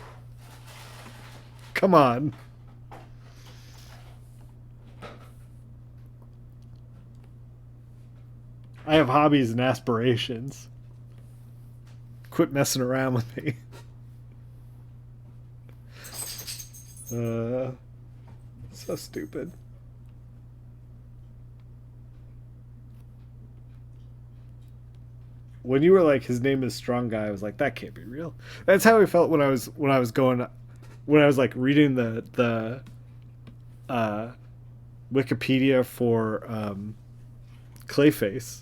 Come on. I have hobbies and aspirations. Quit messing around with me. So stupid. When you were like, his name is Strong Guy, I was like, that can't be real. That's how I felt when I was like reading the Wikipedia for Clayface.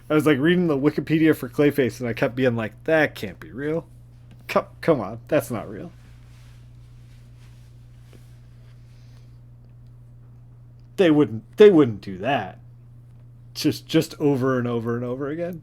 I was like reading the Wikipedia for Clayface, and I kept being like, that can't be real. Come on, that's not real. They wouldn't do that. Just over and over and over again.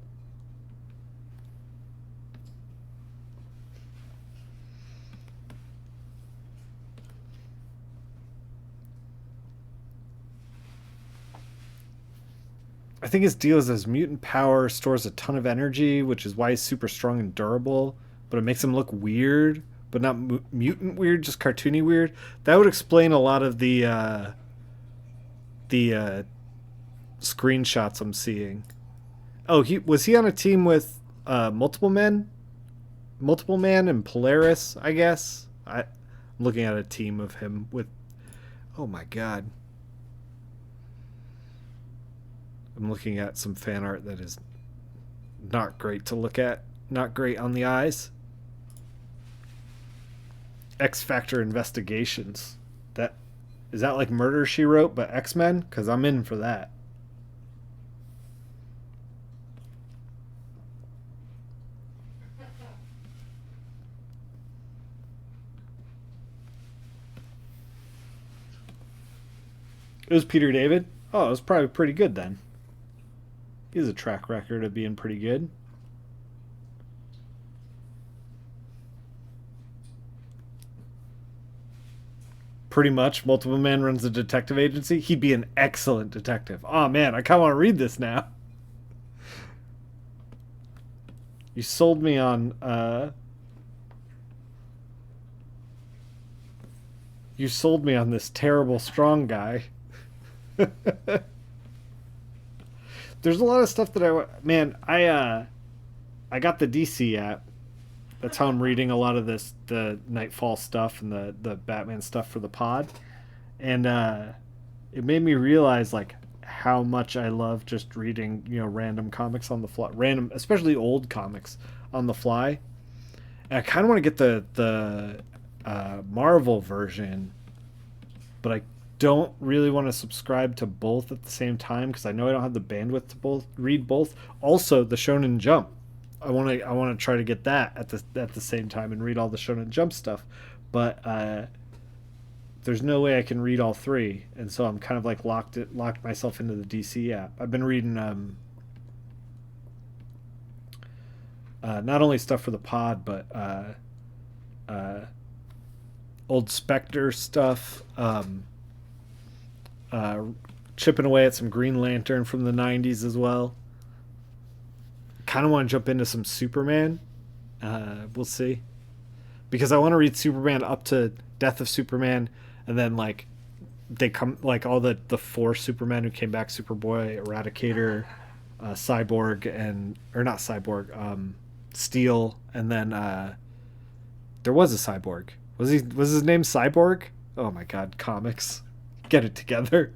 I think his deal is his mutant power stores a ton of energy, which is why he's super strong and durable, but it makes him look weird, but not mutant weird, just cartoony weird. That would explain a lot of the screenshots I'm seeing. Oh, was he on a team with Multiple Man and Polaris, I guess? I'm looking at a team of him with... Oh my god. I'm looking at some fan art that is not great to look at. Not great on the eyes. X Factor Investigations. Is that like Murder, She Wrote, but X-Men? Because I'm in for that. It was Peter David? Oh, it was probably pretty good then. He has a track record of being pretty good. Pretty much, Multiple Man runs a detective agency. He'd be an excellent detective. Oh man, I kind of want to read this now. You sold me on you sold me on this terrible Strong Guy. There's a lot of stuff that I got the DC app. That's how I'm reading a lot of the Nightfall stuff and the Batman stuff for the pod. And it made me realize like how much I love just reading, random comics on the fly, especially old comics on the fly. And I kind of want to get the Marvel version, but I don't really want to subscribe to both at the same time because I know I don't have the bandwidth to read both. Also, the Shonen Jump. I want to try to get that at the same time and read all the Shonen Jump stuff. But there's no way I can read all three, and so I'm kind of like locked myself into the DC app. I've been reading not only stuff for the pod, but uh, old Spectre stuff, uh, chipping away at some Green Lantern from the '90s as well. Kind of want to jump into some Superman. We'll see, because I want to read Superman up to Death of Superman, and then like they come like all the four Supermen who came back: Superboy, Eradicator, Cyborg, and or not Cyborg, Steel, and then there was a Cyborg. Was his name Cyborg? Oh my God, comics, get it together.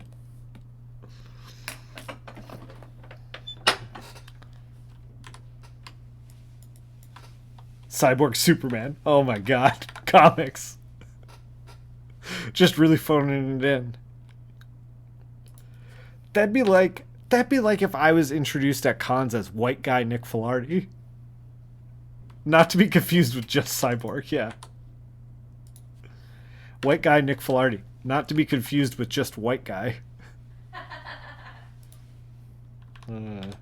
Cyborg Superman. Oh my God, comics. Just really phoning it in. That'd be like if I was introduced at cons as white guy Nick Filardi. Not to be confused with just Cyborg, yeah. White guy Nick Filardi. Not to be confused with just white guy. Uh,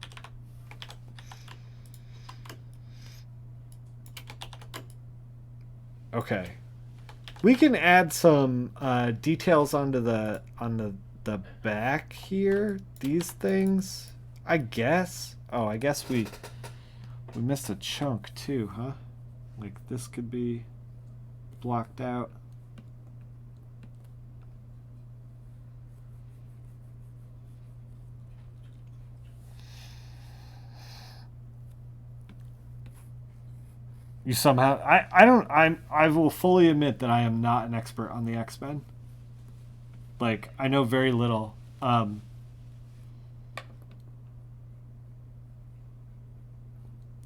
okay. We can add some details onto the back here. These things, I guess. Oh, I guess we missed a chunk too, huh? Like this could be blocked out. You somehow I don't I will fully admit that I am not an expert on the X-Men. Like I know very little.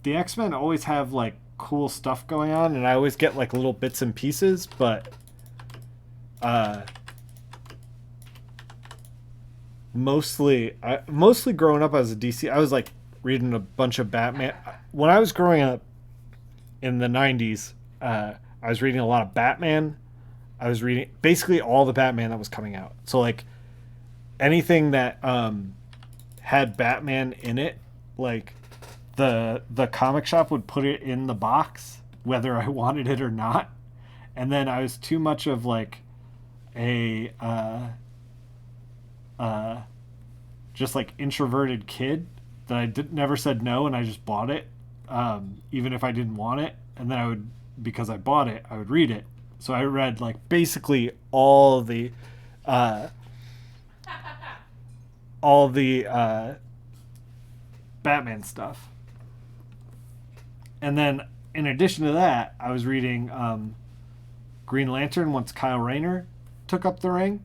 The X-Men always have like cool stuff going on, and I always get like little bits and pieces, but uh mostly growing up as a DC, I was like reading a bunch of Batman. When I was growing up in the '90s, I was reading a lot of Batman. I was reading basically all the Batman that was coming out. So like anything that had Batman in it, like the comic shop would put it in the box whether I wanted it or not. And then I was too much of like a uh, just like introverted kid that I never said no, and I just bought it, even if I didn't want it. And then I would, because I bought it, I would read it. So I read like basically uh, all the Batman stuff. And then in addition to that, I was reading Green Lantern once Kyle Rayner took up the ring.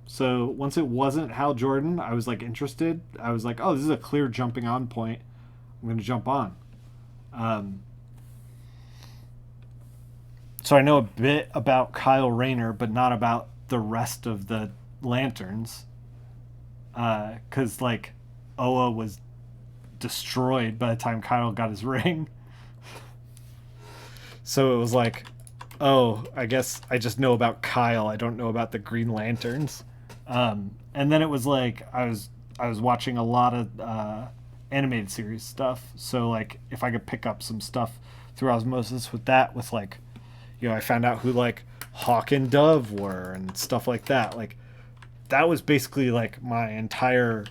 So once it wasn't Hal Jordan, I was like interested. I was like, oh, this is a clear jumping on point. I'm going to jump on. So I know a bit about Kyle Rayner, but not about the rest of the Lanterns. Because like Oa was destroyed by the time Kyle got his ring. So it was like, oh, I guess I just know about Kyle. I don't know about the Green Lanterns. And then it was like I was watching a lot of animated series stuff. So like if I could pick up some stuff through osmosis with that, with like, you know, I found out who like Hawk and Dove were and stuff like that. Like that was basically like my entire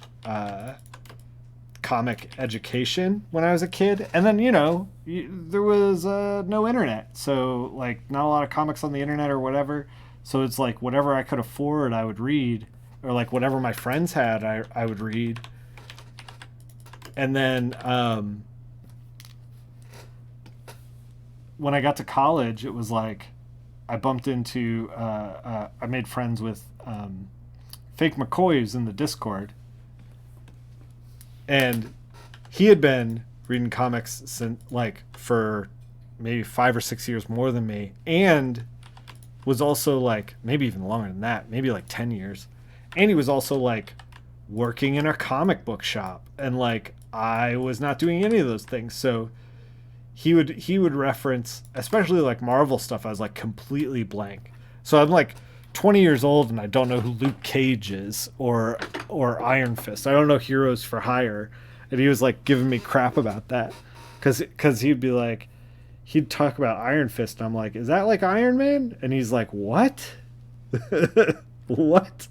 comic education when I was a kid. And then, you know, there was no internet, so like not a lot of comics on the internet or whatever. So it's like whatever I could afford I would read, or like whatever my friends had I would read. And then when I got to college, it was like I bumped into I made friends with Fake McCoy, who's in the Discord, and he had been reading comics since like for maybe 5 or 6 years more than me, and was also like maybe even longer than that, maybe like 10 years. And he was also like working in a comic book shop, and like I was not doing any of those things. So he would reference, especially like Marvel stuff, I was like completely blank. So I'm like 20 years old and I don't know who Luke Cage is or Iron Fist. I don't know Heroes for Hire. And he was like giving me crap about that. Cuz he'd be like he'd talk about Iron Fist and I'm like, "Is that like Iron Man?" And he's like, "What?" What?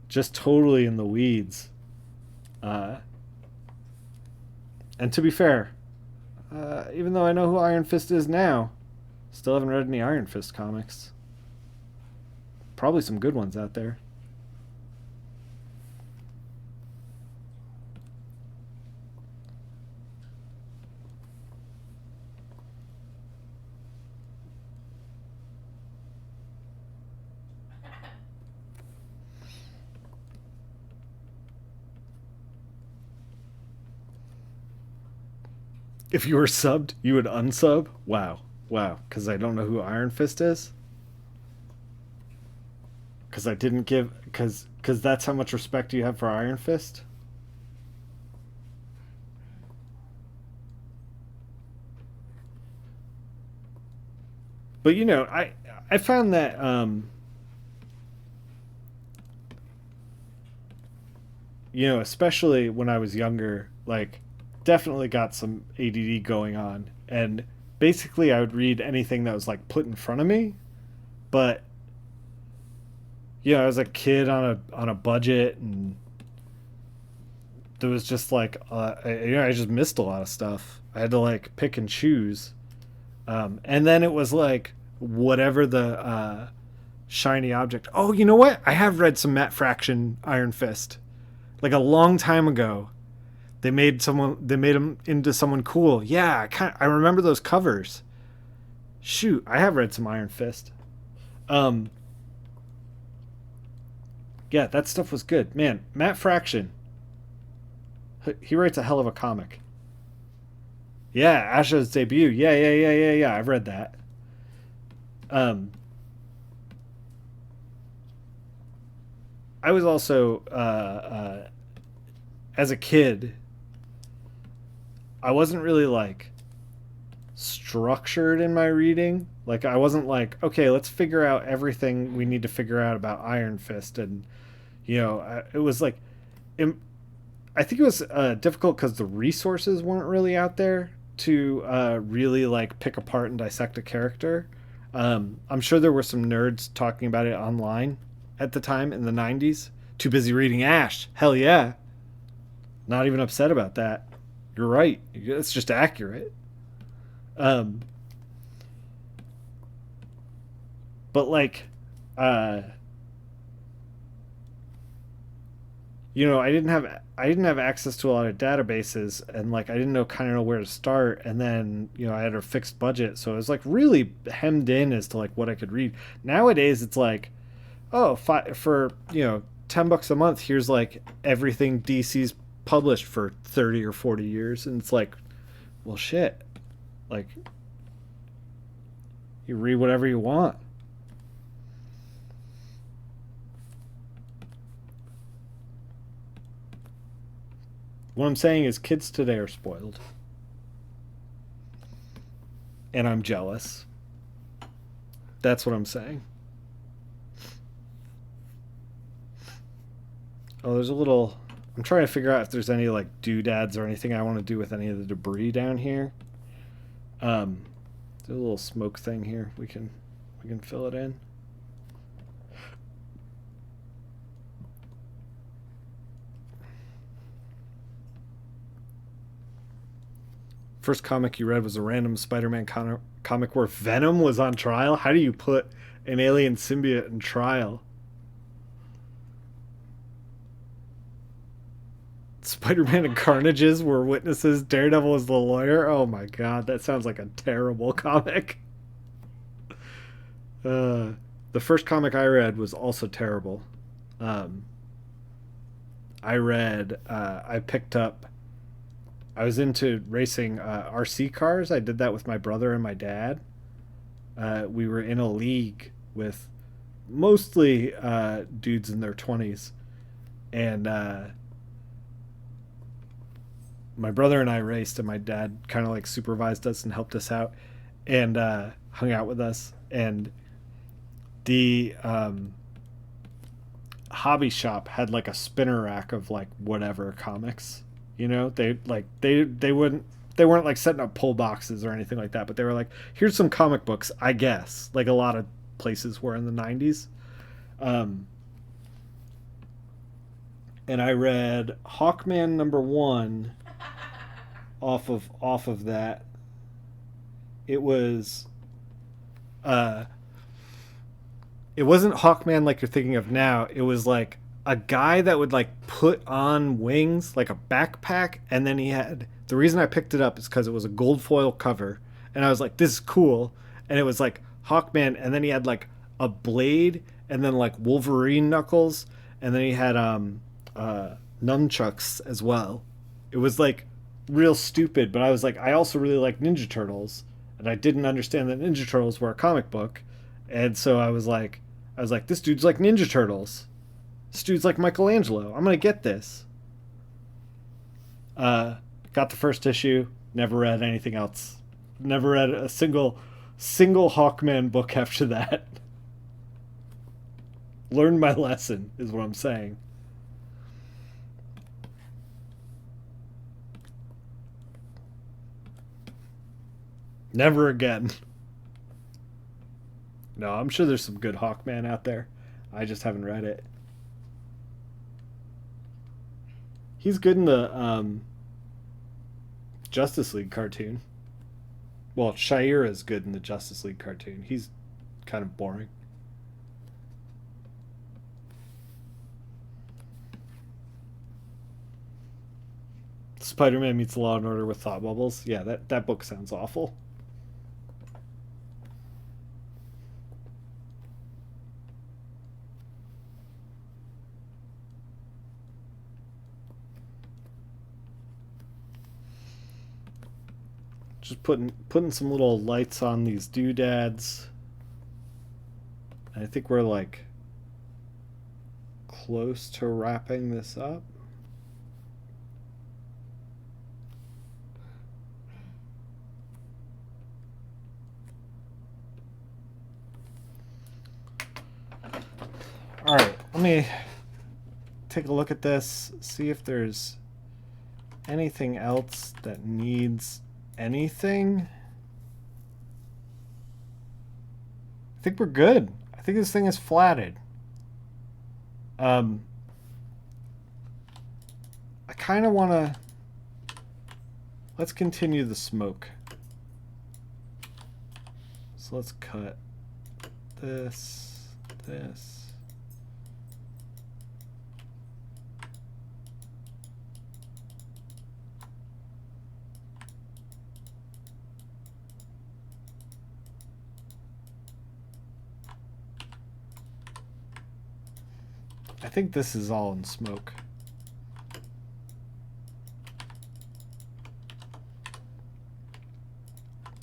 Just totally in the weeds. Uh and to be fair, even though I know who Iron Fist is now, still haven't read any Iron Fist comics. Probably some good ones out there. If you were subbed, you would unsub? Wow. Wow. Because I don't know who Iron Fist is? Because I didn't give. Because that's how much respect you have for Iron Fist? But you know, I found that you know, especially when I was younger, like definitely got some ADD going on, and basically I would read anything that was like put in front of me. But yeah, I was a kid on a budget, and there was just like I just missed a lot of stuff. I had to like pick and choose, and then it was like whatever the shiny object. Oh, you know what? I have read some Matt Fraction Iron Fist like a long time ago. They made him into someone cool. Yeah, I remember those covers. Shoot, I have read some Iron Fist. Um, yeah, that stuff was good. Man, Matt Fraction, he writes a hell of a comic. Yeah, Asha's debut. Yeah. I've read that. Um, I was also as a kid, I wasn't really like structured in my reading. Like I wasn't like, okay, let's figure out everything we need to figure out about Iron Fist, and it was like, I think it was difficult because the resources weren't really out there to really like pick apart and dissect a character. I'm sure there were some nerds talking about it online at the time in the '90s. Too busy reading Ash. Hell yeah. Not even upset about that. You're right. It's just accurate. Um, but like, uh, I didn't have access to a lot of databases, and like I didn't know kind of know where to start, and then I had a fixed budget, so it was like really hemmed in as to like what I could read. Nowadays, it's like, oh, for $10 a month, here's like everything DC's published for 30 or 40 years, and it's like, well, shit, like you read whatever you want. What I'm saying is kids today are spoiled, and I'm jealous. That's what I'm saying. Oh, there's a little. I'm trying to figure out if there's any like doodads or anything I want to do with any of the debris down here. There's a little smoke thing here. We can fill it in. First comic you read was a random Spider-Man comic where Venom was on trial. How do you put an alien symbiote in trial? Spider-Man and Carnages were witnesses. Daredevil was the lawyer. Oh my god, that sounds like a terrible comic. Uh, the first comic I read was also terrible. Um, I picked up. I was into racing RC cars. I did that with my brother and my dad. We were in a league with mostly dudes in their 20s, and my brother and I raced, and my dad kind of like supervised us and helped us out, and hung out with us. And the hobby shop had like a spinner rack of like whatever comics. You know, they wouldn't they weren't like setting up pull boxes or anything like that, but they were like, here's some comic books, I guess, like a lot of places were in the 90s. Um, and I read Hawkman #1 off of that. It was uh it wasn't Hawkman like you're thinking of now. It was like a guy that would like put on wings, like a backpack, and then he had the reason I picked it up is because it was a gold foil cover, and I was like, this is cool. And it was like Hawkman, and then he had like a blade, and then like Wolverine knuckles, and then he had nunchucks as well. It was like real stupid, but I was like, I also really like Ninja Turtles, and I didn't understand that Ninja Turtles were a comic book, and so I was like, this dude's like Ninja Turtles. This dude's like Michelangelo. I'm gonna get this. Got the first issue. Never read anything else. Never read a single Hawkman book after that. Learned my lesson, is what I'm saying. Never again. No, I'm sure there's some good Hawkman out there. I just haven't read it. He's good in the Justice League cartoon. Well, Shire is good in the Justice League cartoon. He's kind of boring. Spider-Man meets Law and Order with thought bubbles. Yeah, that book sounds awful. Just putting some little lights on these doodads. I think we're like close to wrapping this up. All right, let me take a look at this, see if there's anything else that needs anything. I think we're good. I think this thing is flatted. I kind of want to... Let's continue the smoke. So let's cut this, this. I think this is all in smoke.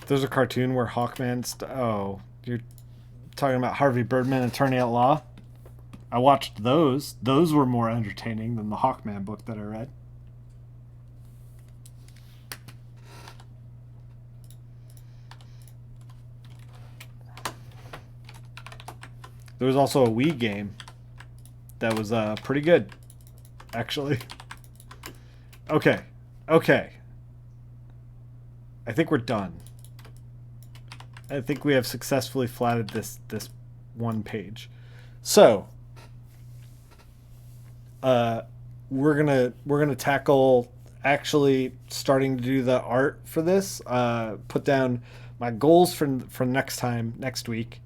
There's a cartoon where Hawkman... oh, you're talking about Harvey Birdman, Attorney at Law? I watched those. Those were more entertaining than the Hawkman book that I read. There was also a Wii game that was pretty good, actually. Okay. Okay. I think we're done. I think we have successfully flatted this one page. So, we're gonna tackle actually starting to do the art for this. Put down my goals for next week,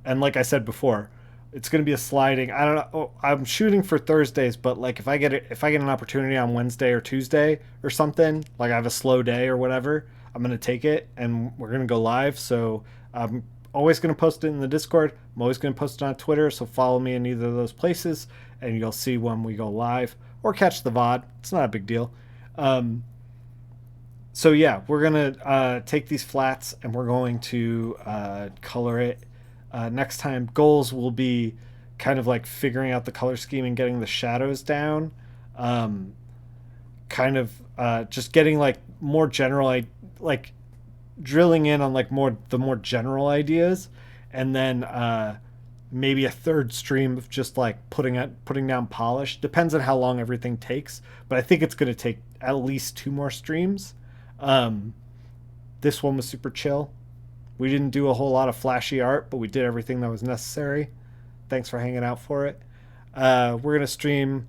and like I said before, it's gonna be a sliding. I don't know. Oh, I'm shooting for Thursdays, but like if I get an opportunity on Wednesday or Tuesday or something, like I have a slow day or whatever, I'm gonna take it and we're gonna go live. So I'm always gonna post it in the Discord. I'm always gonna post it on Twitter. So follow me in either of those places, and you'll see when we go live or catch the VOD. It's not a big deal. So yeah, we're gonna take these flats and we're going to color it. Next time, goals will be kind of like figuring out the color scheme and getting the shadows down. Kind of just getting like more general, like drilling in on like the more general ideas, and then maybe a third stream of just like putting down polish. Depends on how long everything takes, but I think it's going to take at least 2 more streams. Um, this one was super chill. We didn't do a whole lot of flashy art, but we did everything that was necessary. Thanks for hanging out for it. We're gonna stream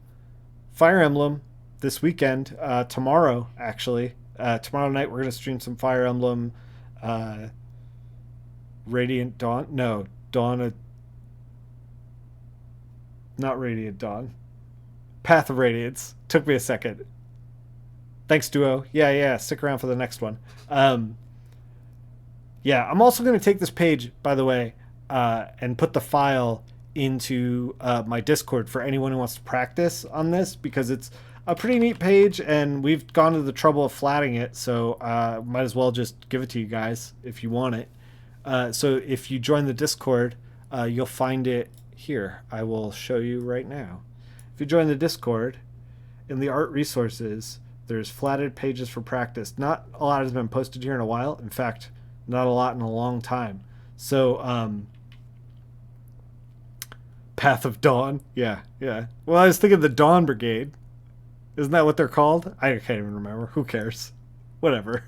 Fire Emblem this weekend. Tomorrow, actually. Tomorrow night, we're gonna stream some Fire Emblem. Uh, Radiant Dawn. No, Dawn. Not Radiant Dawn. Path of Radiance. Took me a second. Thanks, Duo. Yeah. Stick around for the next one. Yeah, I'm also going to take this page, by the way, and put the file into my Discord for anyone who wants to practice on this, because it's a pretty neat page and we've gone to the trouble of flatting it, so might as well just give it to you guys if you want it. So if you join the Discord, you'll find it here. I will show you right now. If you join the Discord, in the art resources, there's flatted pages for practice. Not a lot has been posted here in a while. In fact, not a lot in a long time. So, Path of Dawn. Yeah. Well, I was thinking the Dawn Brigade. Isn't that what they're called? I can't even remember. Who cares? Whatever.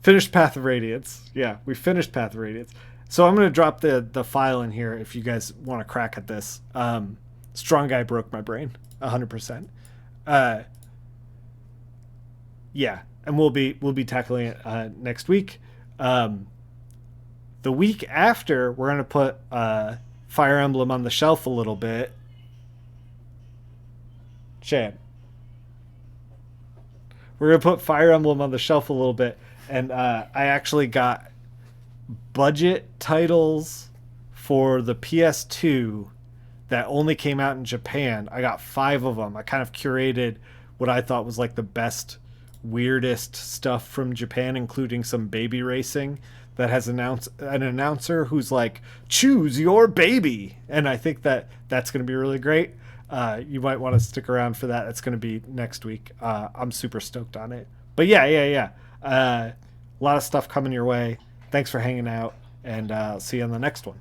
Finished Path of Radiance. Yeah, we finished Path of Radiance. So I'm going to drop the file in here if you guys want to crack at this. Strong Guy broke my brain. 100%. Yeah, and we'll be tackling it next week. The week after, we're going to put Fire Emblem on the shelf a little bit. Shame. We're going to put Fire Emblem on the shelf a little bit. And I actually got budget titles for the PS2 that only came out in Japan. I got 5 of them. I kind of curated what I thought was like the best, weirdest stuff from Japan, including some baby racing that has an announcer who's like, choose your baby. And I think that's going to be really great. You might want to stick around for that. It's going to be next week. I'm super stoked on it. But yeah. A lot of stuff coming your way. Thanks for hanging out, and I'll see you on the next one.